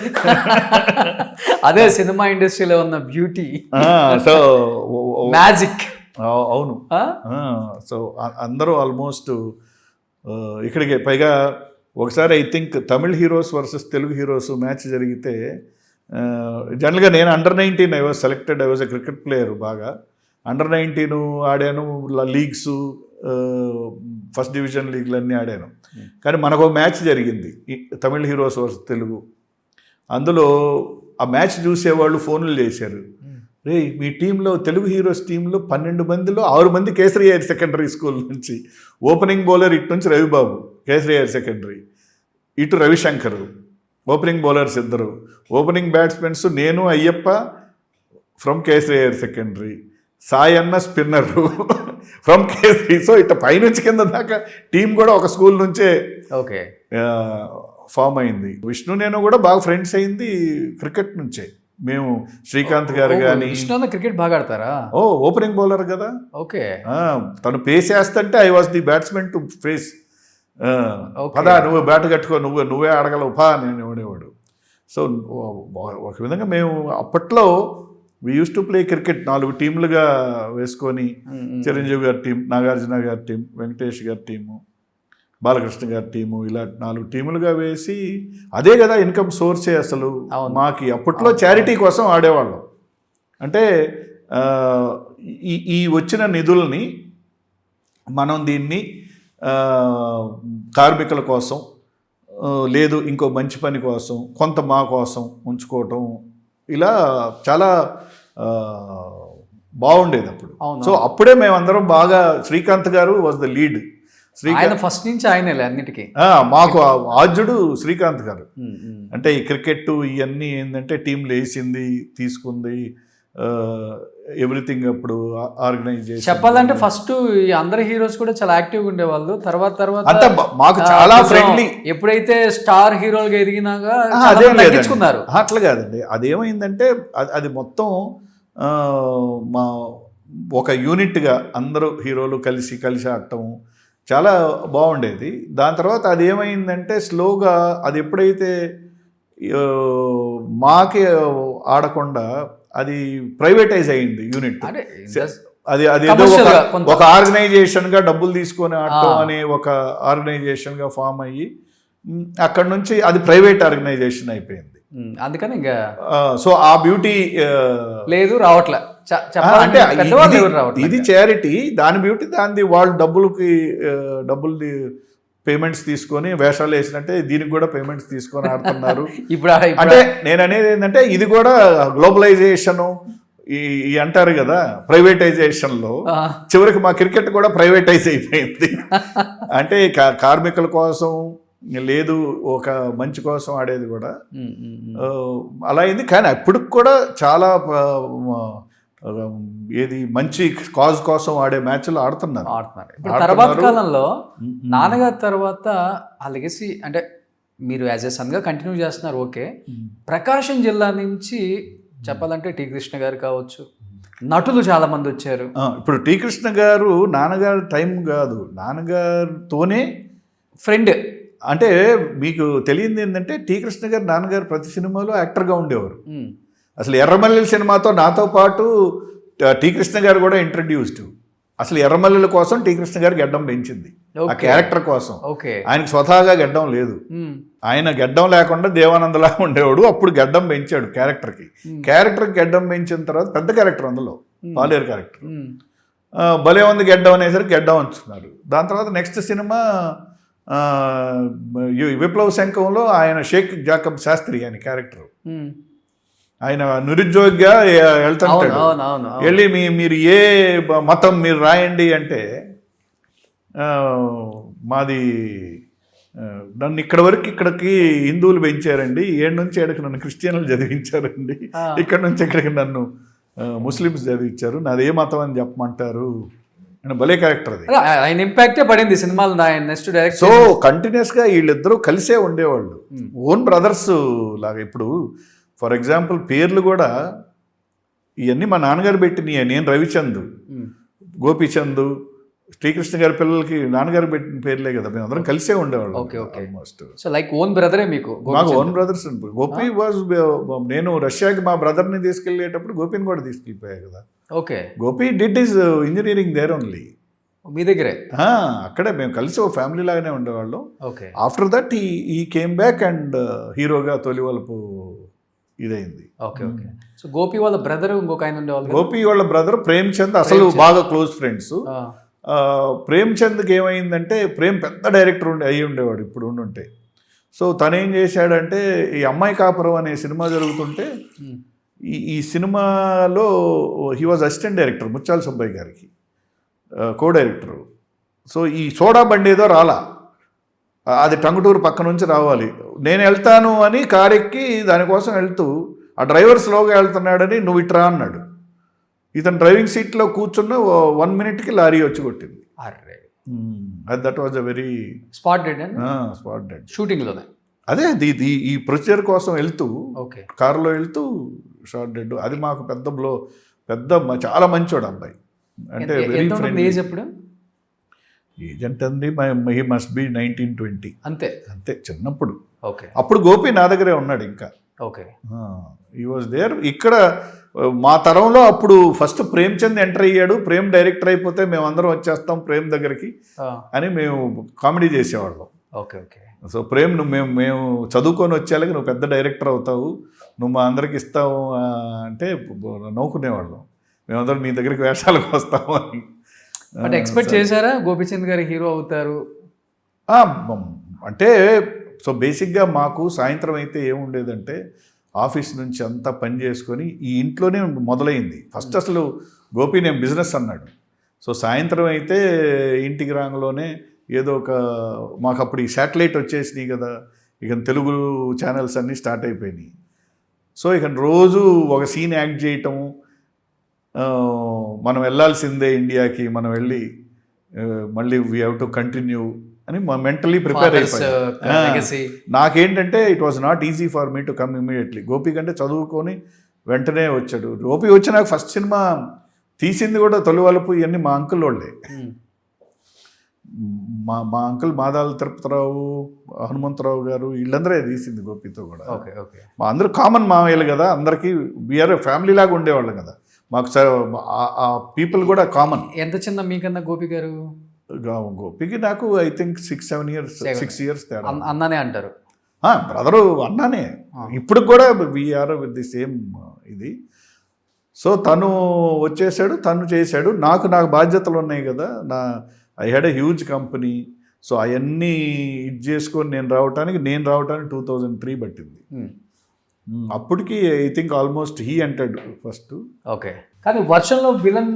అదే సినిమా ఇండస్ట్రీలో ఉన్న బ్యూటీ, సో మ్యాజిక్. అవును. సో అందరూ ఆల్మోస్ట్ ఇక్కడికే. పైగా ఒకసారి I think Tamil heroes versus Telugu heroes match జరిగితే జనరల్గా నేను under-19 I was selected. I was a cricket player. బాగా అండర్-19 ఆడాను, లీగ్స్, ఫస్ట్ డివిజన్ లీగ్లన్నీ ఆడాను. కానీ మనకు మ్యాచ్ జరిగింది తమిళ్ హీరోస్ వర్సెస్ తెలుగు. అందులో ఆ మ్యాచ్ చూసేవాళ్ళు ఫోన్లు చేశారు, రే మీ టీంలో తెలుగు హీరోస్ టీంలో 12 మందిలో 6 మంది కేసరి హైయర్ సెకండరీ స్కూల్ నుంచి. ఓపెనింగ్ బౌలర్ ఇటు నుంచి రవిబాబు కేసరి హైయర్ సెకండరీ, ఇటు రవిశంకర్, ఓపెనింగ్ బౌలర్స్ ఇద్దరు. ఓపెనింగ్ బ్యాట్స్మెన్స్ నేను, Ayyappa from kesari higher secondary, Sai అన్న స్పిన్నరు ఫ్రమ్ కేసరి. సో ఇట్లా పైనుంచి కింద దాకా టీం కూడా ఒక స్కూల్ నుంచే ఫామ్ అయింది. విష్ణు నేను కూడా బాగా ఫ్రెండ్స్ అయింది క్రికెట్ నుంచే. మేము శ్రీకాంత్ గారు కానీ. విష్ణు క్రికెట్ బాగా ఆడతారా? ఓపెనింగ్ బౌలర్ కదా. ఓకే. తను పేస్ వేస్తుంటే I was the batsmen to face. పదా నువ్వు బ్యాట్ కట్టుకో, నువ్వే ఆడగలవు పా నేను ఆడేవాడు. సో ఒక విధంగా మేము అప్పట్లో వి యూస్ టు ప్లే క్రికెట్ 4 టీంలుగా వేసుకొని, చిరంజీవి గారి టీం, నాగార్జున గారి టీం, వెంకటేష్ గారి టీము, బాలకృష్ణ గారి టీము, ఇలా 4 టీములుగా వేసి అదే కదా ఇన్కమ్ సోర్సే అసలు మాకి. అప్పట్లో చారిటీ కోసం ఆడేవాళ్ళం. అంటే ఈ వచ్చిన నిధుల్ని మనం దీన్ని కార్మికుల కోసం లేదు ఇంకో మంచి పని కోసం కొంత మా కోసం ఉంచుకోవటం, ఇలా చాలా బాగుండేది అప్పుడు. సో అప్పుడే మేమందరం బాగా, శ్రీకాంత్ గారు వాజ్ ద లీడ్. ఫస్ట్ నుంచి ఆయనే అన్నిటికీ మాకు ఆద్యుడు శ్రీకాంత్ గారు. అంటే ఈ క్రికెట్ ఇవన్నీ ఏంటంటే టీంలు వేసింది, తీసుకుంది, ఎవ్రీథింగ్ అప్పుడు ఆర్గనైజ్ చేసి. చెప్పాలంటే ఫస్ట్ అందరు హీరోస్ కూడా చాలా యాక్టివ్గా ఉండేవాళ్ళు. తర్వాత అంత మాకు చాలా ఫ్రెండ్లీ. ఎప్పుడైతే స్టార్ హీరోలుగా ఎదిగినాగా తగ్గించుకున్నారు. అట్లా కాదండి, అదేమైందంటే అది మొత్తం మా ఒక యూనిట్గా అందరూ హీరోలు కలిసి ఆడటం చాలా బాగుండేది. దాని తర్వాత అది ఏమైందంటే స్లోగా అది ఎప్పుడైతే మాకే ఆడకుండా అది ప్రైవేటైజ్ అయింది యూనిట్. అది ఏదో ఒక ఆర్గనైజేషన్గా డబ్బులు తీసుకొని ఆడటం అనే ఒక ఆర్గనైజేషన్గా ఫామ్ అయ్యి అక్కడ నుంచి అది ప్రైవేట్ ఆర్గనైజేషన్ అయిపోయింది. అందుకని ఇంకా సో ఆ బ్యూటీ లేదు, రావట్లే. అంటే ఇది చారిటీ, దాని బ్యూటీ దానిది. వాళ్ళు డబ్బులు పేమెంట్స్ తీసుకొని వేషాలు వేసినట్టే దీనికి కూడా పేమెంట్స్ తీసుకొని ఆడుతున్నారు. ఇప్పుడు అంటే నేను అనేది ఏంటంటే ఇది కూడా గ్లోబలైజేషన్ ఈ అంటారు కదా, ప్రైవేటైజేషన్లో చివరికి మా క్రికెట్ కూడా ప్రైవేటైజ్ అయిపోయింది. అంటే కార్మికుల కోసం లేదు, ఒక మంచి కోసం ఆడేది కూడా అలా అయింది. కానీ అప్పటికి కూడా చాలా ఏది మంచి కాజ్ కోసం ఆడే మ్యాచ్లు ఆడుతున్నారు. తర్వాత కాలంలో నాన్నగారి తర్వాత ఆ లెగసీ అంటే మీరు యాజ్ ఎ సన్గా కంటిన్యూ చేస్తున్నారు. ఓకే, ప్రకాశం జిల్లా నుంచి చెప్పాలంటే టీ కృష్ణ గారు కావచ్చు, నటులు చాలా మంది వచ్చారు. ఇప్పుడు టీ కృష్ణ గారు నాన్నగారు టైం కాదు, నాన్నగారితోనే ఫ్రెండ్. అంటే మీకు తెలియంది ఏంటంటే టీ కృష్ణ గారు నాన్నగారు ప్రతి సినిమాలో యాక్టర్గా ఉండేవారు. అసలు ఎర్రమల్లెల సినిమాతో నాతో పాటు టీ కృష్ణ గారు కూడా ఇంట్రడ్యూస్డ్. అసలు ఎర్రమల్లెల కోసం టీ కృష్ణ గారు గెడ్డం పెంచింది ఆ క్యారెక్టర్ కోసం. ఆయనకి స్వతహాగా గెడ్డం లేదు, ఆయన గెడ్డం లేకుండా దేవానందలాగా ఉండేవాడు. అప్పుడు గెడ్డం పెంచాడు క్యారెక్టర్కి గెడ్డం పెంచిన తర్వాత పెద్ద క్యారెక్టర్ అందులో పాలేరు క్యారెక్టర్ భలే ఉంది గెడ్డం అనేసరికి గెడ్డం ఉంచుతున్నారు. దాని తర్వాత నెక్స్ట్ సినిమా విప్లవ శంఖంలో ఆయన షేక్ జాకబ్ శాస్త్రి ఆయన క్యారెక్టర్. ఆయన నిరుద్యోగిగా వెళ్తుంటాడు, వెళ్ళి మీరు ఏ మతం మీరు రాయండి అంటే మాది నన్ను ఇక్కడికి హిందువులు పెంచారండి, 7 నుంచి 7కి నన్ను క్రిస్టియన్లు చదివించారండి, ఇక్కడ నుంచి ఇక్కడికి నన్ను ముస్లిమ్స్ చదివించారు, నాది ఏ మతం అని చెప్పమంటారు. భలే క్యారెక్టర్ అది. ఆయన ఇంపాక్టే పడింది సినిమాలు. నెక్స్ట్ డైరెక్ట్ సో కంటిన్యూస్గా వీళ్ళిద్దరూ కలిసే ఉండేవాళ్ళు, ఓన్ బ్రదర్స్ లాగా. ఇప్పుడు ఫర్ ఎగ్జాంపుల్ పేర్లు కూడా ఇవన్నీ మా నాన్నగారు పెట్టినవి. నేను రవిచంద్, గోపీచంద్, శ్రీకృష్ణ గారి పిల్లలకి నాన్నగారు పెట్టిన పేర్లే కదా. మేము అందరం కలిసే ఉండేవాళ్ళం ఆల్మోస్ట్. సో లైక్ ఓన్ బ్రదరే మీకు? మాకు ఓన్ బ్రదర్స్. గోపి వాజ్, నేను రష్యాకి మా బ్రదర్ని తీసుకెళ్ళేటప్పుడు గోపిని కూడా తీసుకెళ్ళిపోయా కదా. Okay, Gopi did his engineering there only. మీ దగ్గరే? అక్కడే మేము కలిసి ఒక ఫ్యామిలీ లాగానే ఉండేవాళ్ళం. Okay. After that he came back and హీరోగా తొలివలపు ఇదైంది. Okay okay. సో గోపి వాళ్ళ బ్రదర్ ఇంకొక ఆయన ఉండేవాళ్ళు. గోపి వాళ్ళ బ్రదర్ ప్రేమ్చంద్ అసలు బాగా క్లోజ్ ఫ్రెండ్స్. ప్రేమ్చంద్కి ఏమైందంటే ప్రేమ్ పెద్ద డైరెక్టర్ అయ్యి ఉండేవాడు ఇప్పుడు ఉండుంటే. సో తనేం చేశాడంటే ఈ అమ్మాయి కాపురం అనే సినిమా జరుగుతుంటే ఈ సినిమాలో హీ వాజ్ అసిస్టెంట్ డైరెక్టర్ ముత్యాల సుబ్బయ్య గారికి, కో డైరెక్టరు. సో ఈ సోడా బండి ఏదో రాలా, అది టంగుటూరు పక్క నుంచి రావాలి, నేను వెళ్తాను అని కారు ఎక్కి దానికోసం వెళ్తూ ఆ డ్రైవర్ స్లోగా వెళ్తున్నాడని నువ్వు ఇట్రా అన్నాడు. ఇతను డ్రైవింగ్ సీట్లో కూర్చున్న 1 minute లారీ వచ్చి కొట్టింది. That was a very spot dead. Spot dead షూటింగ్లోనే. అదే ఈ ప్రొసీజర్ కోసం వెళ్తూ ఓకే కారులో వెళ్తూ షార్ట్ డెడ్. అది మాకు పెద్ద చాలా మంచోడు అబ్బాయి, అంటే వెరీ ఫ్రెండ్లీ. ఏజ్ ఎప్పుడు? ఏజెంట్ అండి హీ మస్ట్ బి 19-20 అంతే చిన్నప్పుడు. ఓకే అప్పుడు గోపి నా దగ్గరే ఉన్నాడు ఇంకా. ఓకే ఈ వాజ్ దేర్. ఇక్కడ మా తరంలో అప్పుడు ఫస్ట్ ప్రేమ్చంద్ ఎంటర్ అయ్యాడు. ప్రేమ్ డైరెక్టర్ అయిపోతే మేమందరం వచ్చేస్తాం ప్రేమ్ దగ్గరికి అని మేము కామెడీ చేసేవాళ్ళం. Okay okay. సో ప్రేమ్ మేము చదువుకొని వచ్చేలాగా నువ్వు పెద్ద డైరెక్టర్ అవుతావు, నువ్వు మా అందరికి ఇస్తావు అంటే నవ్వుకునేవాళ్ళం. మేమందరం నీ దగ్గరికి వేషాలకు వస్తాము అని. అంటే ఎక్స్పెక్ట్ చేశారా గోపీచంద్ గారు హీరో అవుతారు? అంటే సో బేసిక్గా మాకు సాయంత్రం అయితే ఏముండేదంటే ఆఫీస్ నుంచి అంతా పని చేసుకొని ఈ ఇంట్లోనే మొదలైంది. ఫస్ట్ అసలు గోపి నేను బిజినెస్ అన్నాడు. సో సాయంత్రం అయితే ఇంటికి రాంగలోనే ఏదో మాకు అప్పుడు ఈ శాటిలైట్ వచ్చేసినాయి కదా, ఇక తెలుగు ఛానల్స్ అన్నీ స్టార్ట్ అయిపోయినాయి. సో ఇక రోజు ఒక సీన్ యాక్ట్ చేయటము, మనం వెళ్ళాల్సిందే ఇండియాకి, మనం వెళ్ళి మళ్ళీ వీ హ్యావ్ టు కంటిన్యూ అని మెంటలీ ప్రిపేర్ అయిపోయి. నాకేంటంటే it was not easy for me to come immediately. Gopi కంటే చదువుకొని వెంటనే వచ్చాడు. గోపి వచ్చి నాకు ఫస్ట్ సినిమా తీసింది కూడా తొలివలుపు ఇవన్నీ మా అంకుల్ వాళ్ళే. మా అంకుల్ మాదాల తిరుపతిరావు, హనుమంతరావు గారు వీళ్ళందరే తీసింది గోపితో కూడా. మా అందరూ కామన్ మామయ్యలు కదా, అందరికీ వీఆర్ ఫ్యామిలీ లాగా ఉండేవాళ్ళు కదా మాకు. ఆ పీపుల్ కూడా కామన్. ఎంత చిన్న మీకన్నా గోపి గారు? గోపికి నాకు ఐ థింక్ 6 years తేడా. అన్నానే అంటారు. బ్రదరు అన్నానే. ఇప్పుడు కూడా వీఆర్ విత్ ది సేమ్ ఇది. సో తను వచ్చేసాడు, తను చేశాడు. నాకు బాధ్యతలు ఉన్నాయి కదా. I had a huge company. So అవన్నీ ఇది చేసుకొని నేను రావడానికి 2003 పట్టింది. అప్పటికి I think almost he entered first. Okay. కానీ వర్షంలో విలన్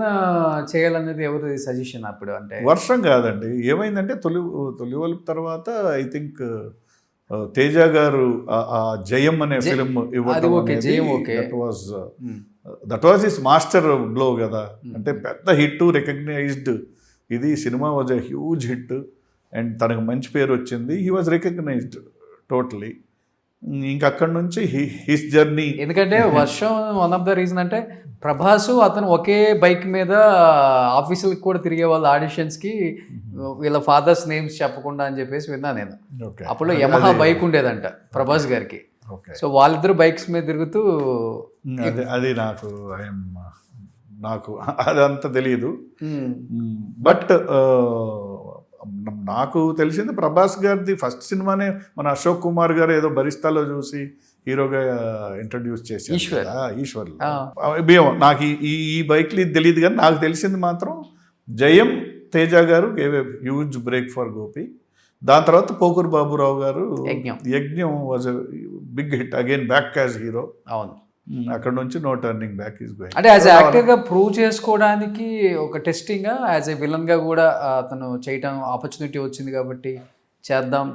చేయాలనేది ఎవరి సజెషన్ అప్పుడు? అంటే వర్షం కాదండి, ఏమైందంటే తొలివలుపు తర్వాత ఐ థింక్ తేజ గారు ఆ జయం అనే film that was his master blow కదా. అంటే పెద్ద హిట్, రికగ్నైజ్డ్. ఇది cinema was a huge hit and తనకు మంచి పేరు వచ్చింది. He was recognised totally. ఇంకక్కడి నుంచి హిస్ జర్నీ. ఎందుకంటే వర్షం వన్ ఆఫ్ ద రీజన్ అంటే ప్రభాస్ అతను ఒకే బైక్ మీద ఆఫీసులకు కూడా తిరిగే వాళ్ళ ఆడిషన్స్కి వీళ్ళ ఫాదర్స్ నేమ్స్ చెప్పకుండా అని చెప్పేసి విన్నా నేను. అప్పుడు యమహా బైక్ ఉండేదంట ప్రభాస్ గారికి. సో వాళ్ళిద్దరు బైక్స్ మీద తిరుగుతూ అది నాకు అదంతా తెలియదు. బట్ నాకు తెలిసింది ప్రభాస్ గారిది ఫస్ట్ సినిమానే మన అశోక్ కుమార్ గారు ఏదో బరిస్తాలో చూసి హీరోగా ఇంట్రడ్యూస్ చేశారు ఈశ్వర్. నాకు ఈ బైక్లు ఇది తెలియదు, కానీ నాకు తెలిసింది మాత్రం జయం తేజ గారు gave a huge break for Gopi. దాని తర్వాత పోకూరు బాబురావు గారు Yagnam was a big hit again, back as hero. అవును. అక్కడ నుంచి no turning back is going. అంటే యాజ్ యాక్టర్గా ప్రూవ్ చేసుకోవడానికి ఒక టెస్టింగ్గా యాజ్ ఏ విలన్గా కూడా అతను చేయటం ఆపర్చునిటీ వచ్చింది కాబట్టి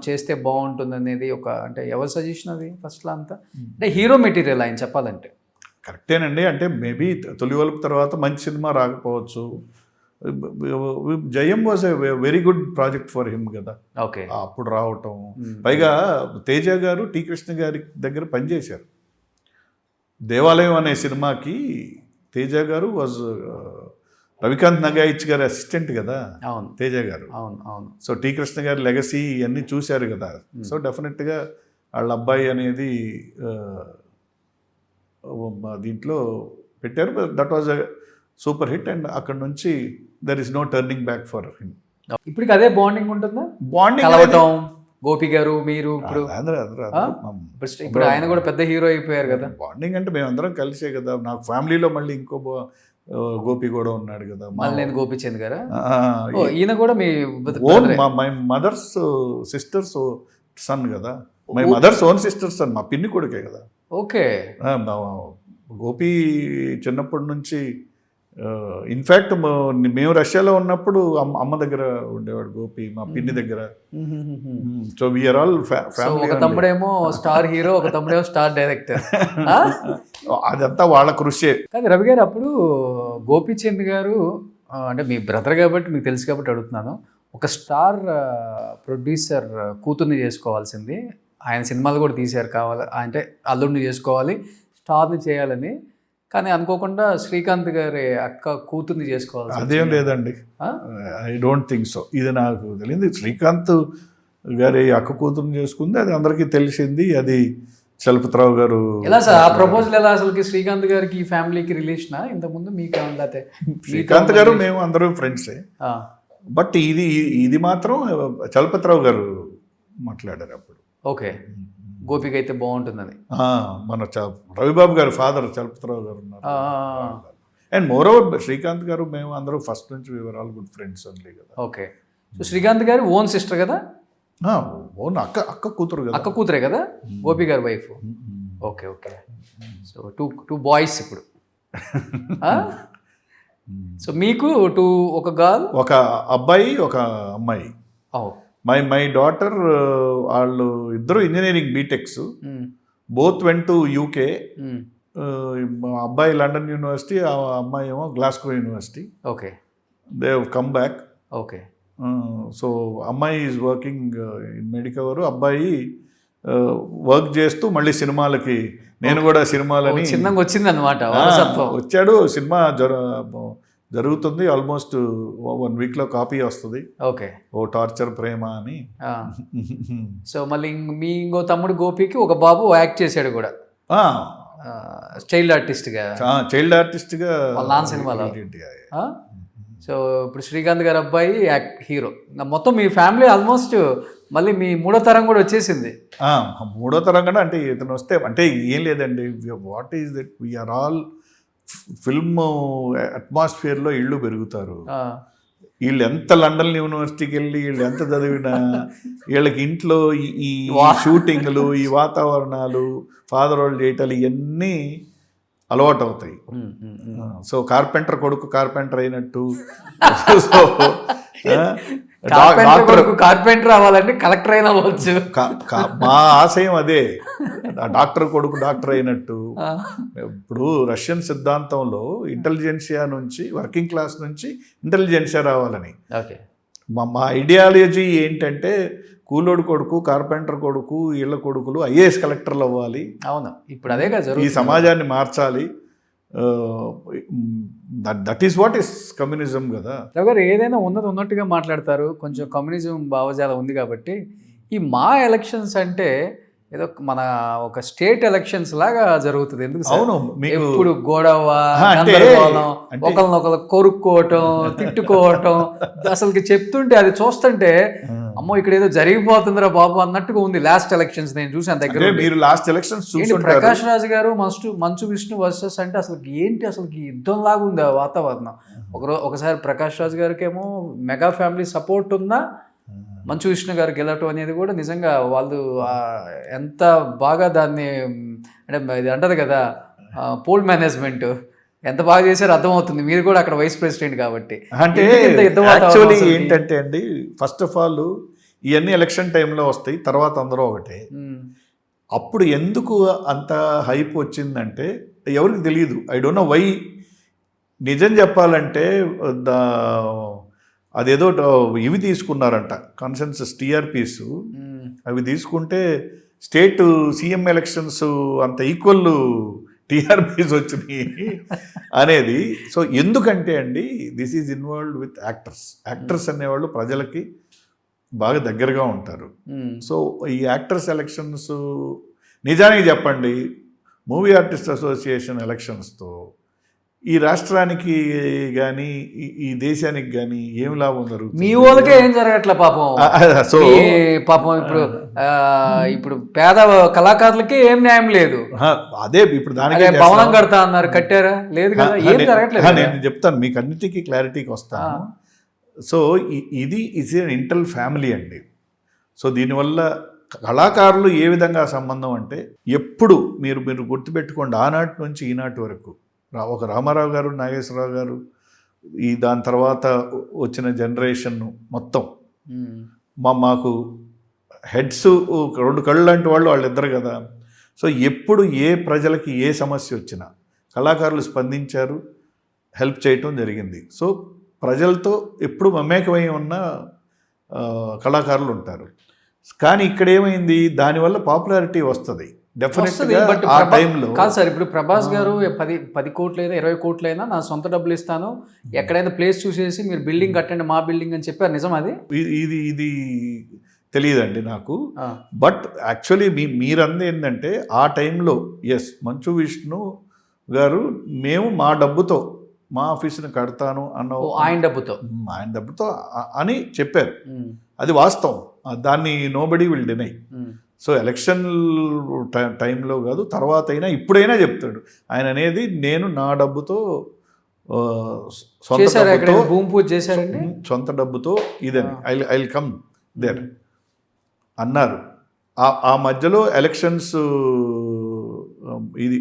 చేస్తే బాగుంటుంది అనేది ఒక, అంటే ఎవరు సజెషన్ అది ఫస్ట్లో అంతా? అంటే హీరో మెటీరియల్ ఆయన చెప్పాలంటే. కరెక్టేనండి. అంటే మేబీ తొలివలుపు తర్వాత మంచి సినిమా రాకపోవచ్చు. జయం was a very good project for him కదా. ఓకే. అప్పుడు రావటం, పైగా తేజ గారు టి కృష్ణ గారి దగ్గర పనిచేశారు. దేవాలయం అనే సినిమాకి తేజ గారు వాజ్ రవికాంత్ నగాయిచ్ గారి అసిస్టెంట్ కదా. అవును. తేజ గారు. అవును అవును. సో టి కృష్ణ గారి లెగసీ ఇవన్నీ చూశారు కదా. సో డెఫినెట్గా వాళ్ళ అబ్బాయి అనేది దీంట్లో పెట్టారు. That was a super hit and అక్కడ నుంచి there is no turning back for him. ఇప్పటికి అదే బాండింగ్ ఉంటుందా? బాండింగ్ గోపి గారు మీరు ఇప్పుడు ఆయన కూడా పెద్ద హీరో అయిపోయారు కదా. బాండింగ్ అంటే మేమందరం కలిసే కదా. నాకు ఫ్యామిలీలో మళ్ళీ ఇంకో గోపి కూడా ఉన్నాడు కదా. నేను గోపిచంద్ గారా? ఈయన కూడా మీ మై మదర్స్ సిస్టర్స్ సన్ కదా. My mother's own sister's son, మా పిన్ని కొడుకే కదా. ఓకే. గోపి చిన్నప్పటి నుంచి ఇన్ఫ్యాక్ట్ మేము రష్యాలో ఉన్నప్పుడు అమ్మ దగ్గర ఉండేవాడు గోపి, మా పిన్ని దగ్గర. So we are all family. ఒక తమ్ముడేమో స్టార్ హీరో, ఒక తమ్ముడేమో స్టార్ డైరెక్టర్. అదంతా వాళ్ళ కృషి. కానీ రవి గారు అప్పుడు గోపీచంద్ గారు అంటే మీ బ్రదర్ కాబట్టి మీకు తెలుసు కాబట్టి అడుగుతున్నాను, ఒక స్టార్ ప్రొడ్యూసర్ కూతుర్ని చేసుకోవాల్సింది, ఆయన సినిమాలు కూడా తీశారు కావాలి అంటే అల్లుడిని చేసుకోవాలి, స్టార్ని చేయాలని. కానీ అనుకోకుండా శ్రీకాంత్ గారి అక్క కూతుర్ని చేసుకోవాలి. అదేం లేదండి, ఐ డోంట్ థింక్ సో. ఇది నాకు తెలియదు. శ్రీకాంత్ గారి అక్క కూతుర్ని చేసుకుంది, అది అందరికీ తెలిసింది. అది చలపతిరావు గారు. ఎలా సార్ ఆ ప్రపోజల్ ఎలా అసలుకి శ్రీకాంత్ గారికి ఈ ఫ్యామిలీకి రిలేషనా ఇంతకుముందు మీకు ఏమంటే? శ్రీకాంత్ గారు మేము అందరం ఫ్రెండ్సే. బట్ ఇది మాత్రం చలపతిరావు గారు మాట్లాడారు అప్పుడు. ఓకే, గోపిక అయితే బాగుంటుందని. మన రవిబాబు గారు ఫాదర్ చలపతిరావు గారు ఉన్నారు. అండ్ మోర్ ఓవర్ శ్రీకాంత్ గారు మేము అందరూ ఫస్ట్ నుంచి వివరాలు గుడ్ ఫ్రెండ్స్ ఓన్లీ కదా. ఓకే, సో శ్రీకాంత్ గారి ఓన్ సిస్టర్ కదా? ఓన్ అక్క కూతురు కదా. అక్క కూతురే కదా గోపి గారి wife. Okay okay, so two boys ఇప్పుడు. సో మీకు ఒక గర్ల్, ఒక అబ్బాయి, ఒక అమ్మాయి. మై డాటర్ వాళ్ళు ఇద్దరు engineering BTechs, both went to UK. అబ్బాయి లండన్ యూనివర్సిటీ, ఆ అమ్మాయి ఏమో Glasgow university. Okay, they have come back. Okay, so అమ్మాయి ఈజ్ వర్కింగ్ ఇన్ మెడికవర్, అబ్బాయి వర్క్ చేస్తూ మళ్ళీ సినిమాలకి, నేను కూడా సినిమాలని చిన్నగా వచ్చింది అనమాట. వచ్చాడు. సినిమా జరుగుతుంది, ఆల్మోస్ట్ 1 weekలో కాపీ వస్తుంది. ఓకే, ఓ టార్చర్ ప్రేమ అని. సో మళ్ళీ మీ ఇంకో తమ్ముడు గోపికి ఒక బాబు యాక్ట్ చేశాడు కూడా, చైల్డ్ ఆర్టిస్ట్గా. చైల్డ్ ఆర్టిస్ట్గా నాన్ సినిమాలో. సో ఇప్పుడు శ్రీకాంత్ గారి అబ్బాయి హీరో. మొత్తం మీ ఫ్యామిలీ ఆల్మోస్ట్ మళ్ళీ మీ మూడో తరం కూడా వచ్చేసింది. మూడో తరం కూడా అంటే ఇతను వస్తే అంటే ఏం లేదండి, what is that, we are all film అట్మాస్ఫియర్లో ఇళ్ళు పెరుగుతారు. వీళ్ళు ఎంత లండన్ యూనివర్సిటీకి వెళ్ళి వీళ్ళు ఎంత చదివినా వీళ్ళకి ఇంట్లో ఈ షూటింగ్లు, ఈ వాతావరణాలు, ఫాదర్ వాళ్ళు చేయటాలు ఇవన్నీ అలవాటు అవుతాయి. సో కార్పెంటర్ కొడుకు కార్పెంటర్ అయినట్టు, కార్పెంటర్ అవ్వాలంటే కలెక్టర్ అయినా అవ్వచ్చు. మా ఆశయం అదే, డాక్టర్ కొడుకు డాక్టర్ అయినట్టు. ఇప్పుడు రష్యన్ సిద్ధాంతంలో ఇంటెలిజెన్షియా నుంచి, వర్కింగ్ క్లాస్ నుంచి ఇంటెలిజెన్షియా రావాలని. మా ఐడియాలజీ ఏంటంటే కూలోడు కొడుకు, కార్పెంటర్ కొడుకు, ఇళ్ళ కొడుకులు ఐఏఎస్ కలెక్టర్లు అవ్వాలి. అవును, ఇప్పుడు అదే కదా ఈ సమాజాన్ని మార్చాలి. That is what is communism కదా. ఎవరు ఏదైనా ఉన్నట్టుగా మాట్లాడతారు. కొంచెం కమ్యూనిజం భావజాలం ఉంది కాబట్టి ఈ మా ఎలక్షన్స్ అంటే ఏదో మన ఒక స్టేట్ ఎలక్షన్స్ లాగా జరుగుతుంది. ఎందుకు? అవును, ఇప్పుడు గొడవ, ఒకరినొకరు కొరుక్కోవటం, తిట్టుకోవటం, అసలుకి చెప్తుంటే అది చూస్తుంటే అమ్మో ఇక్కడ ఏదో జరిగిపోతుందిరా బాబు అన్నట్టుగా ఉంది. లాస్ట్ ఎలక్షన్స్ నేను చూసాను దగ్గర. మీరు లాస్ట్ ఎలక్షన్స్ ప్రకాష్ రాజ్ గారు మంచు విష్ణు వర్సెస్ అంటే అసలు ఏంటి, అసలు యుద్ధం లాగా ఉంది ఆ వాతావరణం. ఒకసారి ప్రకాష్ రాజ్ గారికి ఏమో మెగా ఫ్యామిలీ సపోర్ట్ ఉందా, మంచు విష్ణు గారు గెలవటం అనేది కూడా నిజంగా వాళ్ళు ఎంత బాగా దాన్ని అంటే ఇది అంటది కదా పోల్ మేనేజ్మెంట్ ఎంత బాగా చేశారో అర్థమవుతుంది. మీరు కూడా అక్కడ వైస్ ప్రెసిడెంట్ కాబట్టి. అంటే యాక్చువల్లీ ఏంటంటే అండి, ఫస్ట్ ఆఫ్ ఆల్ ఇవన్నీ ఎలక్షన్ టైంలో వస్తాయి, తర్వాత అందరూ ఒకటే. అప్పుడు ఎందుకు అంత హైప్ వచ్చిందంటే ఎవరికి తెలియదు. I don't know why. నిజం చెప్పాలంటే అదేదో ఇవి తీసుకున్నారంట, కన్సెన్సస్ టీఆర్పీస్. అవి తీసుకుంటే స్టేట్ సీఎం ఎలక్షన్స్ అంత ఈక్వల్ టీఆర్పీస్ వచ్చినాయి అనేది. సో ఎందుకంటే అండి, this is involved with actors అనేవాళ్ళు ప్రజలకి బాగా దగ్గరగా ఉంటారు. సో ఈ యాక్టర్స్ ఎలక్షన్స్ నిజానికి చెప్పండి, మూవీ ఆర్టిస్ట్ అసోసియేషన్ ఎలక్షన్స్తో ఈ రాష్ట్రానికి కానీ ఈ దేశానికి కానీ ఏం లాభం జరుగుతుంది? మీ వాళ్ళకే ఏం జరగట్లే పాపం. సో పాపం ఇప్పుడు పేద కళాకారులకి ఏం న్యాయం లేదు. అదే ఇప్పుడు దానికి భవనం కడతా అన్నారు, కట్టారా? లేదు కదా, ఏం జరగట్లేదు. నేను చెప్తాను మీకు, అన్నిటికీ క్లారిటీకి వస్తాను. సో ఇది ఇస్ ఎన్ ఇంటల్ ఫ్యామిలీ అండి. సో దీనివల్ల కళాకారులు ఏ విధంగా సంబంధం అంటే ఎప్పుడు మీరు గుర్తుపెట్టుకోండి, ఆనాటి నుంచి ఈనాటి వరకు ఒక రామారావు గారు, నాగేశ్వరరావు గారు, దాని తర్వాత వచ్చిన జనరేషన్ మొత్తం మాకు హెడ్స్ 2 కళ్ళు లాంటి వాళ్ళిద్దరు కదా. సో ఎప్పుడు ఏ ప్రజలకి ఏ సమస్య వచ్చినా కళాకారులు స్పందించారు, హెల్ప్ చేయటం జరిగింది. సో ప్రజలతో ఎప్పుడు మమేకమై ఉన్న కళాకారులు ఉంటారు. కానీ ఇక్కడ ఏమైంది, దానివల్ల పాపులారిటీ వస్తుంది వస్తుంది, డెఫినెట్గా బట్ ఆ టైంలో. కాదు సార్, ఇప్పుడు ప్రభాస్ గారు 10 కోట్లైనా 20 కోట్లైనా నా సొంత డబ్బులు ఇస్తాను, ఎక్కడైనా ప్లేస్ చూసేసి మీరు బిల్డింగ్ కట్టండి మా బిల్డింగ్ అని చెప్పారు, నిజం అది? ఇది తెలియదండి నాకు. బట్ యాక్చువల్లీ మీరంది ఏంటంటే ఆ టైంలో ఎస్ మంచు విష్ణు గారు మేము మా డబ్బుతో మా ఆఫీస్ని కడతాను అన్న ఆయన డబ్బుతో అని చెప్పారు. అది వాస్తవం, దాన్ని nobody will deny. So election టైంలో కాదు, తర్వాత అయినా ఇప్పుడైనా చెప్తాడు ఆయన అనేది, నేను నా డబ్బుతో భూమి పూజ చేశారండి, సొంత డబ్బుతో ఇదని ఐ విల్ కమ్ దేర్ అన్నారు. ఆ మధ్యలో ఎలక్షన్స్ ఇది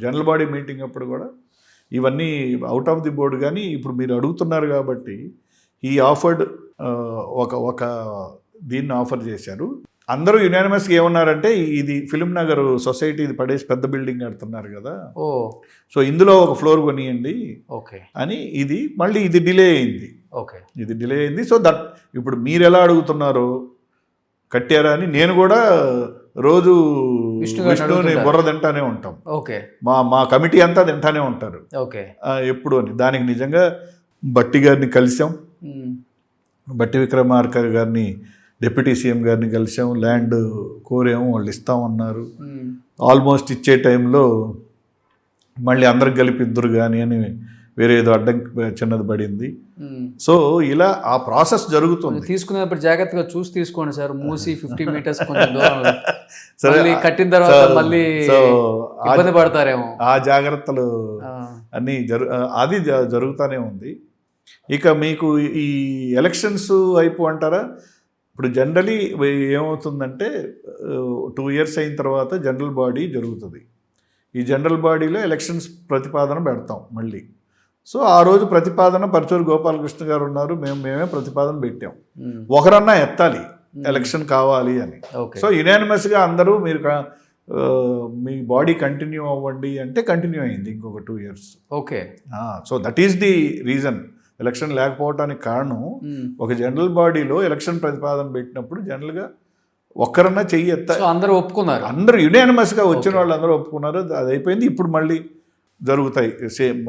జనరల్ బాడీ మీటింగ్ అప్పుడు కూడా ఇవన్నీ అవుట్ ఆఫ్ ది బోర్డ్. కానీ ఇప్పుడు మీరు అడుగుతున్నారు కాబట్టి ఈ ఆఫర్డ్ ఒక దీన్ని ఆఫర్ చేశారు. అందరూ యునానిమస్గా ఏమన్నారంటే ఇది ఫిలిం నగర్ సొసైటీ ఇది పడేసి పెద్ద బిల్డింగ్ కడుతున్నారు కదా, సో ఇందులో ఒక ఫ్లోర్ కొనియండి అని. ఇది మళ్ళీ ఇది డిలే అయింది. సో దట్ ఇప్పుడు మీరు ఎలా అడుగుతున్నారో కట్టారా అని నేను కూడా రోజు విష్ణుని బుర్ర తింటానే ఉంటాం. మా కమిటీ అంతా తింటానే ఉంటారు ఎప్పుడు అని. దానికి నిజంగా బట్టి గారిని కలిసాం, బట్టి విక్రమార్క గారిని డిప్యూటీ సీఎం గారిని కలిసాం, ల్యాండ్ కోరాము, వాళ్ళు ఇస్తామన్నారు. ఆల్మోస్ట్ ఇచ్చే టైంలో మళ్ళీ అందరికి కలిపి ఇద్దరు కానీ అని వేరే ఏదో అడ్డం చిన్నది పడింది. సో ఇలా ఆ ప్రాసెస్ జరుగుతుంది. తీసుకునేప్పుడు జాగ్రత్తగా చూసి తీసుకోండి సార్, మూసి 50 మీటర్స్ కొంచెం దూరం సరే కట్టిన తర్వాత మళ్ళీ ఇబ్బంది పడతారేమో. ఆ జాగ్రత్తలు అన్నీ అది జరుగుతూనే ఉంది. ఇక మీకు ఈ ఎలక్షన్స్ అయిపో అంటారా, ఇప్పుడు జనరలీ ఏమవుతుందంటే 2 years అయిన తర్వాత జనరల్ బాడీ జరుగుతుంది. ఈ జనరల్ బాడీలో ఎలక్షన్స్ ప్రతిపాదన పెడతాం మళ్ళీ. సో ఆ రోజు ప్రతిపాదన పరచూరు గోపాలకృష్ణ గారు ఉన్నారు, మేమే ప్రతిపాదన పెట్టాం. ఒకరన్నా ఎత్తాలి ఎలక్షన్ కావాలి అని. సో యునానిమస్గా అందరూ మీరు మీ బాడీ కంటిన్యూ అవ్వండి అంటే కంటిన్యూ అయింది ఇంకొక 2 years. So that is the reason. Election లేకపోవటానికి కారణం ఒక జనరల్ బాడీలో ఎలక్షన్ ప్రతిపాదన పెట్టినప్పుడు జనరల్గా ఒక్కరన్నా చెయ్యి అందరూ ఒప్పుకున్నారు, అందరూ యునానిమస్గా వచ్చిన వాళ్ళు అందరూ ఒప్పుకున్నారు. అది అయిపోయింది. ఇప్పుడు మళ్ళీ జరుగుతాయి సేమ్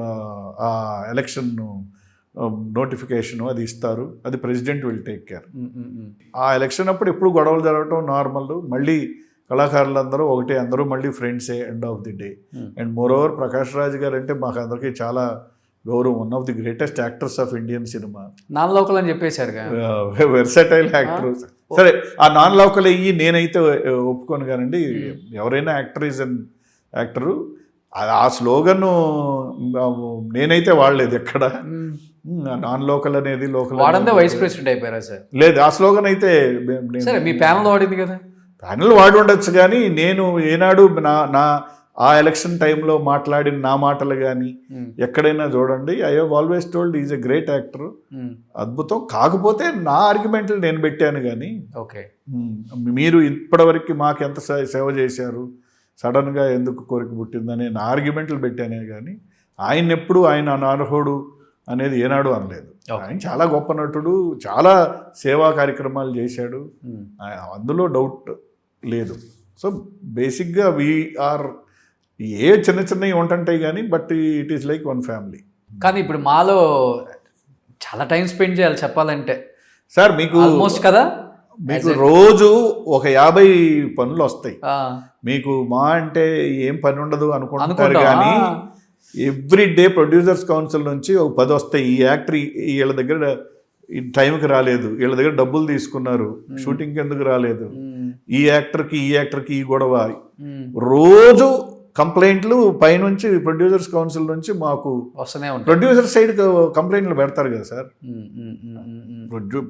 ఆ ఎలక్షన్ నోటిఫికేషన్ అది ఇస్తారు, అది ప్రెసిడెంట్ విల్ టేక్ కేర్. ఆ ఎలక్షన్ అప్పుడు ఎప్పుడు గొడవలు జరగటం నార్మల్. మళ్ళీ కళాకారులందరూ ఒకటే, అందరూ మళ్ళీ ఫ్రెండ్సే end of the day. And more over Prakash Raj గారు అంటే మాకు అందరికీ చాలా గౌరవం. One of the greatest actors of Indian cinema. Non local అని చెప్పేశారు, వెర్సటైల్ యాక్టర్. సరే ఆ నాన్ లోకల్ అయ్యి నేనైతే ఒప్పుకోను కానండి. ఎవరైనా యాక్టర్ ఈజ్ అన్ యాక్టరు. ఆ స్లోగన్ నేనైతే వాడలేదు ఎక్కడ. నాన్ లోకల్ అనేది లోకల్ వైస్ ప్రెసిడెంట్ అయిపోయారా సార్? లేదు, ఆ స్లోగన్ అయితే మీ ప్యానల్ వాడింది కదా. ప్యానల్ వాడి ఉండొచ్చు, కానీ నేను ఏనాడు నా ఆ ఎలక్షన్ టైంలో మాట్లాడిన నా మాటలు కానీ ఎక్కడైనా చూడండి, I have always told is a great actor, అద్భుతం. కాకపోతే నా ఆర్గ్యుమెంట్లు నేను పెట్టాను కానీ మీరు ఇప్పటివరకు మాకు ఎంత సేవ చేశారు, సడన్గా ఎందుకు కోరిక పుట్టిందని నా ఆర్గ్యుమెంట్లు పెట్టానే కానీ ఆయన ఎప్పుడు ఆయన అనర్హుడు అనేది ఏనాడు అనలేదు. ఆయన చాలా గొప్ప నటుడు, చాలా సేవా కార్యక్రమాలు చేశాడు, అందులో డౌట్ లేదు. సో బేసిక్గా వీఆర్ ఏ చిన్నవి ఉంటుంటాయి కానీ but it is like one family. కానీ ఇప్పుడు మాలో చాలా టైం స్పెండ్ చేయాలి చెప్పాలంటే సార్. మీకు ఆల్మోస్ట్ కదా, మీకు రోజు ఒక 50 పనులు వస్తాయి. మీకు మా అంటే ఏం పని ఉండదు అనుకుంటారు, కానీ ఎవ్రీ డే ప్రొడ్యూసర్స్ కౌన్సిల్ నుంచి ఒక 10 వస్తాయి. ఈ యాక్టర్ వీళ్ళ దగ్గర ఈ టైంకి రాలేదు, వీళ్ళ దగ్గర డబ్బులు తీసుకున్నారు, షూటింగ్కి ఎందుకు రాలేదు, ఈ యాక్టర్కి ఈ గొడవ. రోజు కంప్లైంట్లు పైనుంచి ప్రొడ్యూసర్స్ కౌన్సిల్ నుంచి మాకు వస్తూనే ఉంటాయి. ప్రొడ్యూసర్ సైడ్ కంప్లైంట్లు పెడతారు కదా సార్.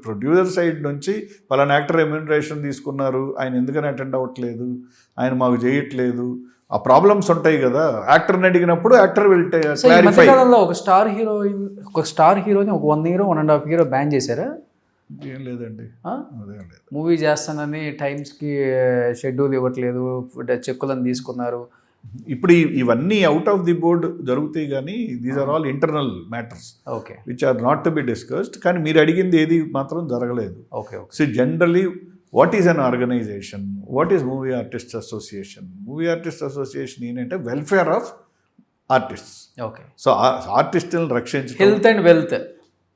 ప్రొడ్యూసర్ సైడ్ నుంచి పలానా యాక్టర్ రెమ్యూనరేషన్ తీసుకున్నారు, ఆయన ఎందుకని అటెండ్ అవ్వట్లేదు, ఆయన మాకు చేయట్లేదు, ఆ ప్రాబ్లమ్స్ ఉంటాయి కదా. యాక్టర్ని అడిగినప్పుడు యాక్టర్ విల్ క్లారిఫై. ఒక స్టార్ హీరోని ఒక 1 year 1.5 year బ్యాన్ చేశారా? ఏం లేదండి, మూవీ చేస్తానని టైమ్స్కి షెడ్యూల్ ఇవ్వట్లేదు, చెక్కులను తీసుకున్నారు. ఇప్పుడు ఇవన్నీ అవుట్ ఆఫ్ ది బోర్డ్ జరుగుతాయి, కానీ these are all internal matters which are not to be discussed. కానీ మీరు అడిగింది ఏది మాత్రం జరగలేదు. So generally what is an organisation, what is movie artist association? Movie artist association ఏంటంటే welfare of artists. Okay. So ఆర్టిస్టులను రక్షించడం, హెల్త్ అండ్ వెల్త్,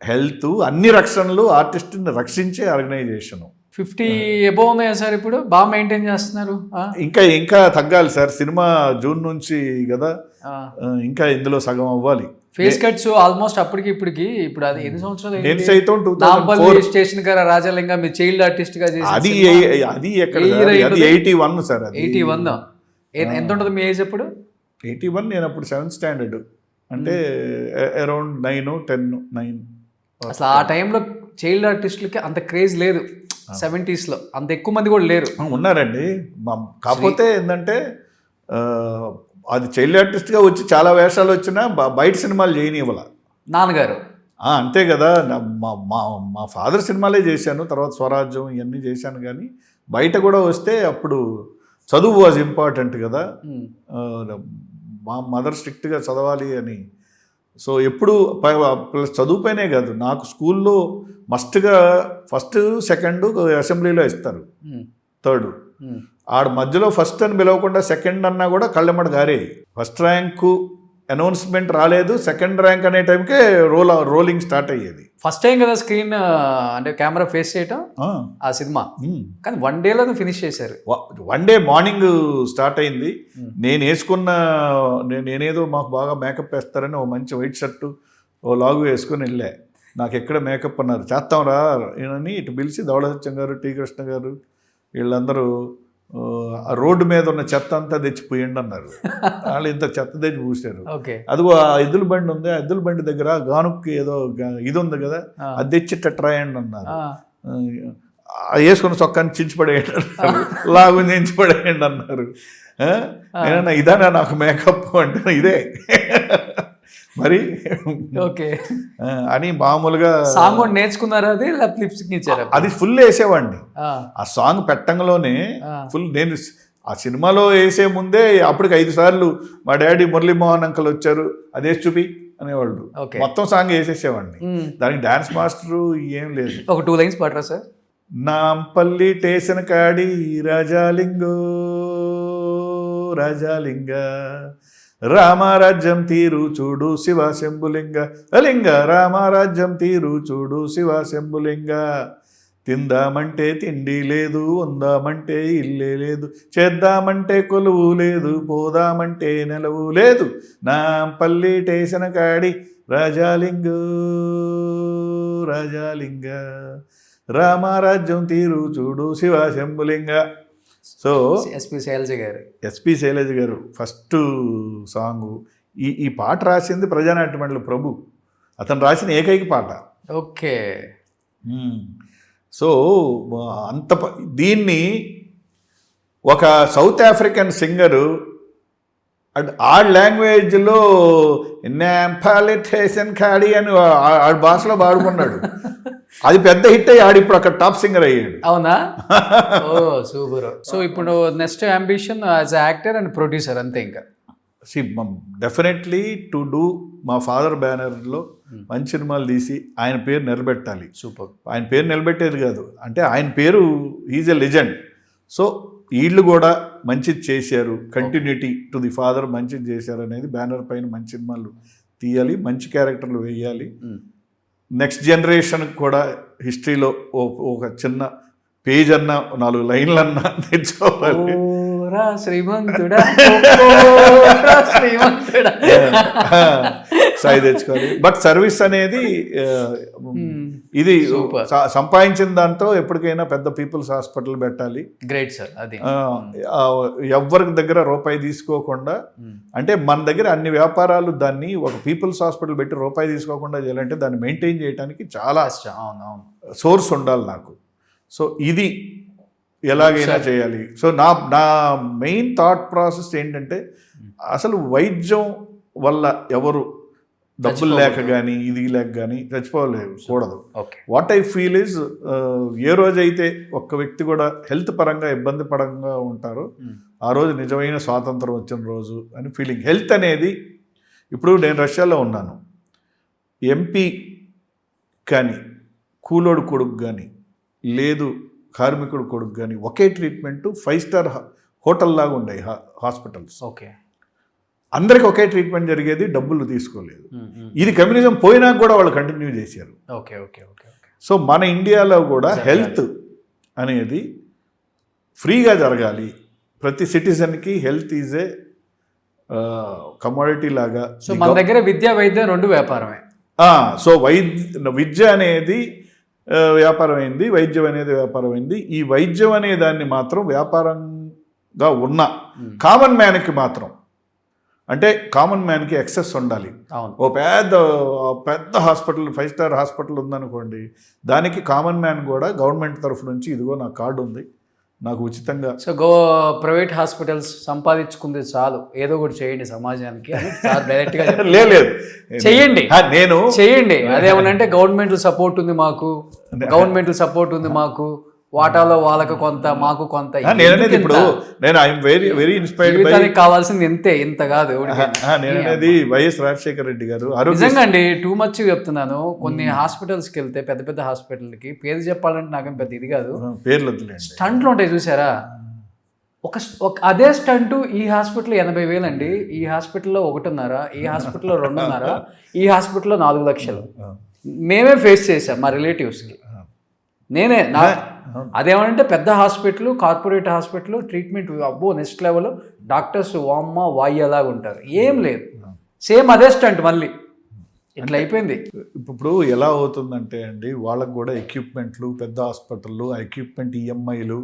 హెల్త్ అన్ని రక్షణలు ఆర్టిస్ట్ని రక్షించే ఆర్గనైజేషను. 50 ఎబో ఉన్నాయా సార్? ఇప్పుడు బాగా మెయింటైన్ చేస్తున్నారు. ఇంకా తగ్గాలి సార్. సినిమా జూన్ నుంచి కదా, ఇంకా ఇందులో సగం అవ్వాలి. ఫేస్ కట్స్ ఆల్మోస్ట్ అప్పటికి ఇప్పటికి ఇప్పుడు అది ఎన్ని సంవత్సరాలు? నేను సైతం 2004 స్టేషన్ గారు రాజాలింగ మీరు చైల్డ్ ఆర్టిస్ట్ గా చేసి అది ఎక్కడ? అది 81 సార్. అది 81. ఎంత ఉంటుంది మీ ఏజ్ అప్పుడు? 81. నేను అప్పుడు 7th స్టాండర్డ్, అంటే అరౌండ్ 9. అసలు ఆ టైంలో చైల్డ్ ఆర్టిస్టులకి అంత క్రేజ్ లేదు. 70s లో అంత ఎక్కువ మంది కూడా లేరు. ఉన్నారండి. కాకపోతే ఏంటంటే అది చైల్డ్ ఆర్టిస్ట్గా వచ్చి చాలా వేషాలు వచ్చినా బయట సినిమాలు చేయనివ్వాల నాన్నగారు. అంతే కదా. మా ఫాదర్ సినిమాలే చేశాను, తర్వాత స్వరాజ్యం ఇవన్నీ చేశాను. కానీ బయట కూడా వస్తే అప్పుడు చదువు వాజ్ ఇంపార్టెంట్ కదా. మా మదర్ స్ట్రిక్ట్గా చదవాలి అని. సో ఎప్పుడు ప్లస్ చదువుపైనే కాదు, నాకు స్కూల్లో మస్ట్గా ఫస్ట్ సెకండ్ అసెంబ్లీలో ఇస్తారు, థర్డ్. ఆడ మధ్యలో ఫస్ట్ అని పిలవకుండా సెకండ్ అన్నా కూడా కళ్ళెమ్మడి గారే. ఫస్ట్ ర్యాంకు అనౌన్స్మెంట్ రాలేదు, సెకండ్ ర్యాంక్ అనే టైంకే రోలింగ్ స్టార్ట్ అయ్యేది. ఫస్ట్ టైం కదా స్క్రీన్ అంటే కెమెరా ఫేస్ చేయటం ఆ సినిమా. కానీ 1 డేలో ఫినిష్ చేశారు. 1 డే మార్నింగ్ స్టార్ట్ అయింది. నేనేదో మాకు బాగా మేకప్ వేస్తారని ఓ మంచి వైట్ షర్టు ఓ లాగు వేసుకొని వెళ్ళా. నాకు ఎక్కడ మేకప్ అన్నారు, చేస్తాం రా అని ఇటు పిలిచి ధవళ సత్యం గారు, టీ కృష్ణ గారు వీళ్ళందరూ ఆ రోడ్డు మీద ఉన్న చెత్త అంతా తెచ్చిపోయండి అన్నారు. వాళ్ళు ఇంత చెత్త తెచ్చి పూసారు. అదిగో ఆ ఎద్దుల బండి ఉంది, ఆ ఎద్దుల బండి దగ్గర గానుక్కి ఏదో ఇది ఉంది కదా, అది తెచ్చి ట్రాయండి అన్నారు. వేసుకున్న చొక్కాని చించిపడేయండి అన్నారు, లాగు చించిపడేయండి అన్నారు. నేనన్నా ఇదానా నాకు మేకప్ అంటే ఇదే మరి ఓకే అని మామూలుగా. సాంగ్ నేర్చుకున్నారా? అది అది ఫుల్ వేసేవాడిని. ఆ సాంగ్ పెట్టంలోనే ఫుల్. నేను ఆ సినిమాలో వేసే ముందే అప్పటికి 5 సార్లు మా డాడీ మురళీమోహన్ అంకల్ వచ్చారు, అదే చూపి అనేవాళ్ళు. మొత్తం సాంగ్ వేసేసేవాడిని. దానికి డాన్స్ మాస్టరు ఏం లేదు. ఒక 2 లైన్స్ పాడరా సార్? నాంపల్లి స్టేషన్ కాడి రాజాలింగో రాజాలింగ, రామరాజ్యం తీరు చూడు శివ శంభులింగ లింగ, రామరాజ్యం తీరు చూడు శివ శంభులింగ. తిందామంటే తిండి లేదు, ఉందామంటే ఇల్లే లేదు, చేద్దామంటే కొలువు లేదు, పోదామంటే నెలవు లేదు, నాంపల్లి స్టేషన్ కాడి రాజాలింగ రాజాలింగ, రామరాజ్యం తీరు చూడు శివ శంభులింగ. సో ఎస్పి శైలజ గారు ఫస్ట్ సాంగు. ఈ పాట రాసింది ప్రజానాట్య మండలి ప్రభు, అతను రాసిన ఏకైక పాట. ఓకే. సో అంత దీన్ని ఒక సౌత్ ఆఫ్రికన్ సింగరు ఆ లాంగ్వేజ్లో ఖాడి అని ఆ భాషలో పాడుకున్నాడు. అది పెద్ద హిట్ అయ్యి ఆడు ఇప్పుడు అక్కడ టాప్ సింగర్ అయ్యాడు. అవునా? ఓ సూపర్. సో ఇప్పుడు next ambition as actor and producer అంతే. ఇంకా డెఫినెట్లీ టు డూ మా ఫాదర్ బ్యానర్లో మంచి సినిమాలు తీసి ఆయన పేరు నిలబెట్టాలి. సూపర్. ఆయన పేరు నిలబెట్టేది కాదు, అంటే ఆయన పేరు ఈజ్ ఎ లెజెండ్. సో వీళ్ళు కూడా మంచిది చేశారు, కంటిన్యూటీ టు ది ఫాదర్ మంచిది చేశారు అనేది బ్యానర్ పైన మంచి సినిమాలు తీయాలి, మంచి క్యారెక్టర్లు వేయాలి. నెక్స్ట్ జనరేషన్కి కూడా హిస్టరీలో ఒక చిన్న పేజ్ అన్నా 4 లైన్లన్నా తెచ్చుకోవాలి. శ్రీమంతుడా సాయి తెచ్చుకోవాలి. బట్ సర్వీస్ అనేది ఇది సంపాదించిన దాంతో ఎప్పటికైనా పెద్ద పీపుల్స్ హాస్పిటల్ పెట్టాలి. Great sir. అది ఎవరికి దగ్గర రూపాయి తీసుకోకుండా, అంటే మన దగ్గర అన్ని వ్యాపారాలు దాన్ని ఒక పీపుల్స్ హాస్పిటల్ పెట్టి రూపాయి తీసుకోకుండా చేయాలంటే దాన్ని మెయింటైన్ చేయడానికి చాలా సోర్స్ ఉండాలి నాకు. సో ఇది ఎలాగైనా చేయాలి. సో నా మెయిన్ థాట్ ప్రాసెస్ ఏంటంటే, అసలు వైద్యం వల్ల ఎవరు డబ్బులు లేక కానీ ఇది లేక కానీ చచ్చిపోలేకూడదు. వాట్ ఐ ఫీల్ ఈజ్, ఏ రోజైతే ఒక్క వ్యక్తి కూడా హెల్త్ పరంగా ఇబ్బంది పరంగా ఉంటారో ఆ రోజు నిజమైన స్వాతంత్రం వచ్చిన రోజు అని ఫీలింగ్. హెల్త్ అనేది, ఇప్పుడు నేను రష్యాలో ఉన్నాను, ఎంపీ కానీ కూలోడు కొడుకు కానీ లేదు కార్మికుడు కొడుకు కానీ ఒకే ట్రీట్మెంట్ 5 స్టార్ హోటల్ లాగా ఉండేవి హాస్పిటల్స్. ఓకే, అందరికి ఒకే ట్రీట్మెంట్ జరిగేది, డబ్బులు తీసుకోలేదు. ఇది కమ్యూనిజం పోయినాక కూడా వాళ్ళు కంటిన్యూ చేశారు. Okay okay okay. సో మన ఇండియాలో కూడా హెల్త్ అనేది ఫ్రీగా జరగాలి. ప్రతి సిటిజన్కి హెల్త్ ఈజ్ ఏ కమోడిటీ లాగా. సో మన దగ్గర విద్య వైద్యం రెండు వ్యాపారమే. సో విద్య అనేది వ్యాపారమైంది, వైద్యం అనేది వ్యాపారమైంది. ఈ వైద్యం అనే దాన్ని మాత్రం వ్యాపారంగా ఉన్న కామన్ మ్యాన్కి మాత్రం, అంటే కామన్ మ్యాన్కి యాక్సెస్ ఉండాలి. ఓ పెద్ద హాస్పిటల్ 5 స్టార్ హాస్పిటల్ ఉందనుకోండి, దానికి కామన్ మ్యాన్ కూడా గవర్నమెంట్ తరఫు నుంచి ఇదిగో నా కార్డు ఉంది, నాకు ఉచితంగా. సో ప్రైవేట్ హాస్పిటల్స్ సంపాదించుకుంది చాలు, ఏదో ఒకటి చేయండి సమాజానికి డైరెక్ట్ గా లేదు చెయ్యండి, నేను చెయ్యండి. అదేమనంటే గవర్నమెంట్ సపోర్ట్ ఉంది మాకు, గవర్నమెంట్ సపోర్ట్ ఉంది మాకు, వాటాలో వాళ్ళకు కొంత మాకు కొంత. నేననేది ఇప్పుడు నేను I'm very very inspired by, కావాల్సింది ఇంతే, ఇంత కాదు. నేననేది వైఎస్ రాజశేఖర రెడ్డి గారు నిజంగా అండి టూ మచ్ చెప్తున్నాను. కొన్ని హాస్పిటల్స్కి వెళ్తే పెద్ద పెద్ద హాస్పిటల్కి పేరు చెప్పాలంటే నాకేం పెద్ద ఇది కాదు, పేర్లు స్టంట్లు ఉంటాయి చూసారా. అదే స్టంట్ ఈ హాస్పిటల్ 80,000 అండి, ఈ హాస్పిటల్లో 1.5, ఈ హాస్పిటల్లో 2.5, ఈ హాస్పిటల్లో 4 లక్షలు. మేమే ఫేస్ చేసాం మా రిలేటివ్స్కి. నేనే అదేమంటే పెద్ద హాస్పిటల్, కార్పొరేట్ హాస్పిటల్ ట్రీట్మెంట్ అబ్బో నెక్స్ట్ లెవెల్, డాక్టర్స్ వామ్మ వాయ్యేలాగా ఉంటారు. ఏం లేదు, సేమ్ అదే స్టంట్ మళ్ళీ ఇట్లా అయిపోయింది. ఇప్పుడు ఎలా అవుతుందంటే అండి, వాళ్ళకు కూడా ఎక్విప్మెంట్లు, పెద్ద హాస్పిటళ్ళు, ఆ ఎక్విప్మెంట్ ఈఎంఐలు,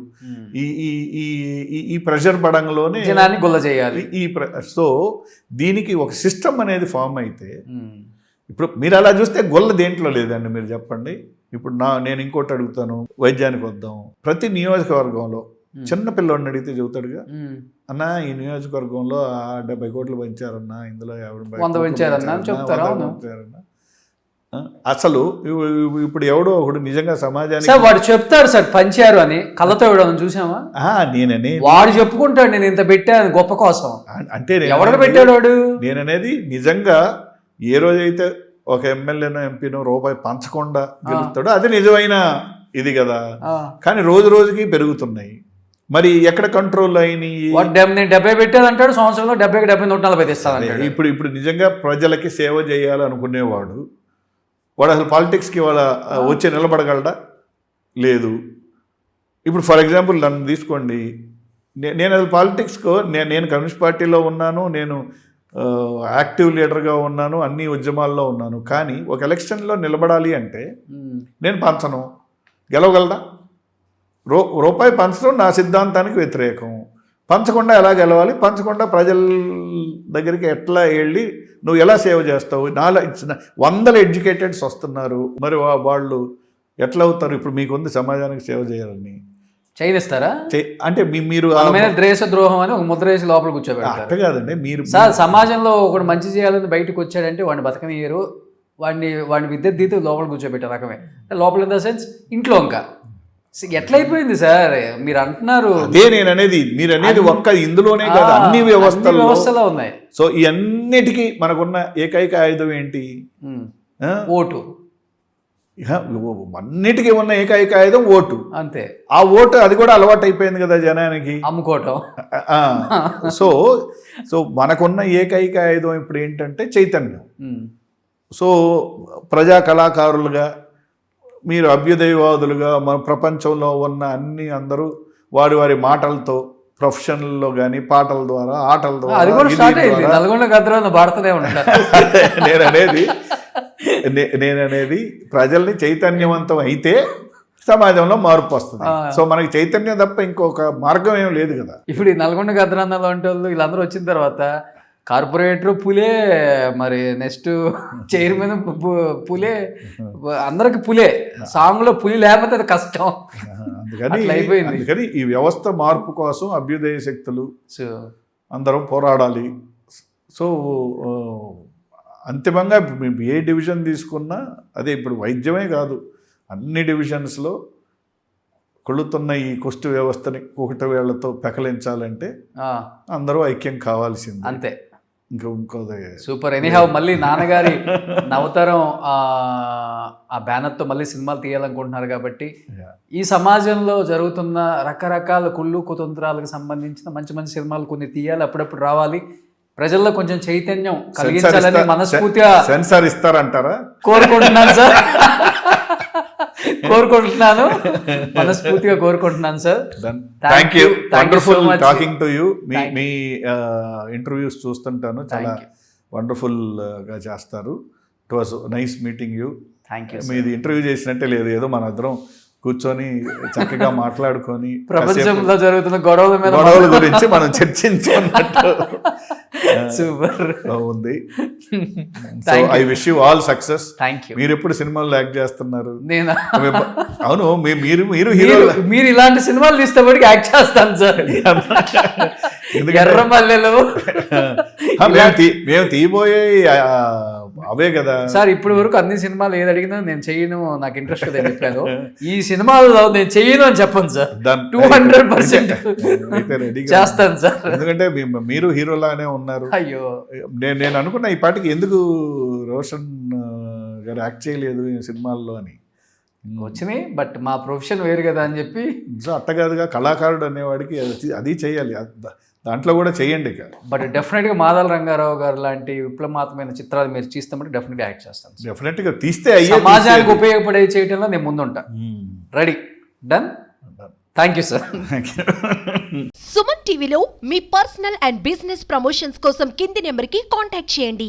ఈ ప్రెషర్ పడంలోనే జనాన్ని గుల్ల చేయాలి. సో దీనికి ఒక సిస్టమ్ అనేది ఫామ్ అయితే, ఇప్పుడు మీరు అలా చూస్తే గొల్ల దేంట్లో లేదండి, మీరు చెప్పండి. ఇప్పుడు నేను ఇంకోటి అడుగుతాను, వైద్యానికి వద్దాం. ప్రతి నియోజకవర్గంలో చిన్న పిల్లోడిని అడిగితే చెబుతాడుగా, అన్న ఈ నియోజకవర్గంలో 70 కోట్లు పెంచారన్నా, ఇందులో 50 పెంచారన్నా చెప్తారా. అసలు ఇప్పుడు ఎవడో ఒకడు నిజంగా సమాజానికి వాడు చెప్తాడు సార్ పంచారు అని, కళ్ళతో ఇవ్వడం చూసామా. నేననే వాడు చెప్పుకుంటాడు నేను ఇంత పెట్టాను గొప్ప కోసం. అంటే ఎవరికి పెట్టాడు వాడు? నేననేది నిజంగా ఏ రోజైతే ఒక ఎమ్మెల్యేనో ఎంపీనో రూపాయి పంచకుండా గెలుస్తాడో అది నిజమైన ఇది కదా. కానీ రోజు రోజుకి పెరుగుతున్నాయి. మరి ఎక్కడ కంట్రోల్ అయినాయి? 70 పెట్టేదంటాడు, సంవత్సరంలో 70కి 140 తెస్తాను. ఇప్పుడు నిజంగా ప్రజలకి సేవ చేయాలనుకునేవాడు వాడు అసలు పాలిటిక్స్కి వాళ్ళ వచ్చి నిలబడగలడా? లేదు. ఇప్పుడు ఫర్ ఎగ్జాంపుల్ నన్ను తీసుకోండి, నేను అసలు పాలిటిక్స్కో నేను కమ్యూనిస్ట్ పార్టీలో ఉన్నాను, నేను యాక్టివ్ లీడర్గా ఉన్నాను, అన్ని ఉద్యమాల్లో ఉన్నాను. కానీ ఒక ఎలక్షన్లో నిలబడాలి అంటే నేను పంచను, గెలవగలదా? రూపాయి పంచడం నా సిద్ధాంతానికి వ్యతిరేకం. పంచకుండా ఎలా గెలవాలి? పంచకుండా ప్రజల దగ్గరికి ఎట్లా వెళ్ళి నువ్వు ఎలా సేవ చేస్తావు? 100 ఎడ్యుకేటెడ్స్ వస్తున్నారు, మరి వాళ్ళు ఎట్లా అవుతారు? ఇప్పుడు మీకుంది సమాజానికి సేవ చేయాలని చేయనిస్తారా? అంటే మీరు దేశ ద్రోహం అని ఒక ముద్ర వేసి లోపల కూర్చోబెడతారు. అట్ట కాదండి. మీరు సార్ సమాజంలో ఒకటి మంచి చేయాలని బయటకు వచ్చాడంటే వాడిని బతకనియరు, వాడిని విద్యుత్ దీతి లోపల కూర్చోబెట్టే రకమే. లోపల ఇన్ ద సెన్స్ ఇంట్లో ఇంకా ఎట్లయిపోయింది సార్ మీరు అంటున్నారు. అదే నేను అనేది, మీరు అనేది ఒక్క ఇందులోనే కాదు, అన్ని వ్యవస్థలో ఉన్నాయి. సో ఈ అన్నిటికీ మనకున్న ఏకైక ఆయుధం ఏంటి? ఓటు. అన్నిటికీ ఉన్న ఏకైక ఆయుధం ఓటు. అంతే. ఆ ఓటు అది కూడా అలవాటు అయిపోయింది కదా జనానికి, అమ్ముకోవటం. సో మనకున్న ఏకైక ఆయుధం ఇప్పుడు ఏంటంటే చైతన్యం. సో ప్రజా కళాకారులుగా, మీరు అభ్యుదయవాదులుగా, మన ప్రపంచంలో ఉన్న అందరూ వారి వారి మాటలతో, ప్రొఫెషనల్లో కానీ పాటల ద్వారా, ఆటల ద్వారా నేననేది ప్రజల్ని చైతన్యవంతం అయితే సమాజంలో మార్పు వస్తుంది. సో మనకి చైతన్యం తప్ప ఇంకొక మార్గం ఏం లేదు కదా. ఇప్పుడు ఈ నల్గొండ గద్రాన్న లాంటి వాళ్ళు వీళ్ళందరూ వచ్చిన తర్వాత కార్పొరేటర్ పులే, మరి నెక్స్ట్ చైర్మన్ పులే, అందరికి పులే. సాంగ్లో పులి లేకపోతే అది కష్టం. అందుకని ఈ వ్యవస్థ మార్పు కోసం అభ్యుదయ శక్తులు అందరం పోరాడాలి. సో అంతిమంగా ఏ డివిజన్ తీసుకున్నా అదే, ఇప్పుడు వైద్యమే కాదు, అన్ని డివిజన్స్లో కొడుతున్న ఈ కుష్టు వ్యవస్థని ఒకటి వేళ్లతో పెకలించాలంటే అందరూ ఐక్యం కావాల్సింది. అంతే. ఇంకోది సూపర్. ఎనీహౌ మళ్ళీ నాన్నగారి నవతరం ఆ బ్యానర్తో మళ్ళీ సినిమాలు తీయాలనుకుంటున్నారు కాబట్టి ఈ సమాజంలో జరుగుతున్న రకరకాల కుళ్ళు కుతంత్రాలకు సంబంధించిన మంచి మంచి సినిమాలు కొన్ని తీయాలి, అప్పుడప్పుడు రావాలి, ప్రజల్లో కొంచెం చైతన్యం కలిగించాలని మనస్ఫూర్తిగా సెన్సార్ ఇస్తారంటారా కోరుకుంటున్నాను సార్. కోరుకుంటున్నాను, మనస్ఫూర్తిగా కోరుకుంటున్నాను sir. Thank you, wonderful talking to you. Me interviews చూస్తుంటాను, చాలా వండర్ఫుల్ గా చేస్తారు. It was nice meeting you. Thank you. మీది ఇంటర్వ్యూ చేసినట్టే లేదు, ఏదో మన ఇద్దరం కూర్చొని చక్కగా మాట్లాడుకొని ప్రపంచంలో జరుగుతున్న గొడవల గురించి మనం చర్చించుకున్నట్టు సూపర్ ఉంది. So I wish you all success. Thank you. మీరు ఎప్పుడు సినిమాలు యాక్ట్ చేస్తున్నారు? నేను అవును, మీరు హీరో. మీరు ఇలాంటి సినిమాలు తీస్తే యాక్ట్ చేస్తాను సార్. ఎర్రమల్లెలు మేము తీయబోయే అవే కదా సార్. ఇప్పటి వరకు అన్ని సినిమాలు ఏది అడిగినా నేను చెయ్యను, నాకు ఇంట్రెస్ట్ కదా చెప్పాను. ఈ సినిమాలో నేను చెయ్యను అని చెప్పను సార్. 200% చేస్తాను సార్. ఎందుకంటే మీరు హీరోలానే ఉన్నారు. అయ్యో, నేను అనుకున్నా ఈ పాటికి ఎందుకు రోషన్ గారు యాక్ట్ చేయలేదు ఈ సినిమాల్లో అని. వచ్చినాయి, బట్ మా ప్రొఫెషన్ వేరు కదా అని చెప్పి. అట్టగాదుగా కళాకారుడు అనేవాడికి అది చేయాలి, దాంట్లో కూడా చేయండి. బట్ డెఫినెట్గా మాదాల రంగారావు గారు లాంటి విప్లవాత్మకమైన చిత్రాలు మీరు తీస్తామంటే డెఫినెట్గా యాక్ట్ చేస్తాను. డెఫినెట్గా తీస్తే సమాజానికి ఉపయోగపడే చేయటంలో నేను ముందుంటా. Ready, done. Thank you sir. Suman టీవీలో మీ పర్సనల్ అండ్ బిజినెస్ ప్రమోషన్స్ కోసం కింది నెంబర్కి కాంటాక్ట్ చేయండి.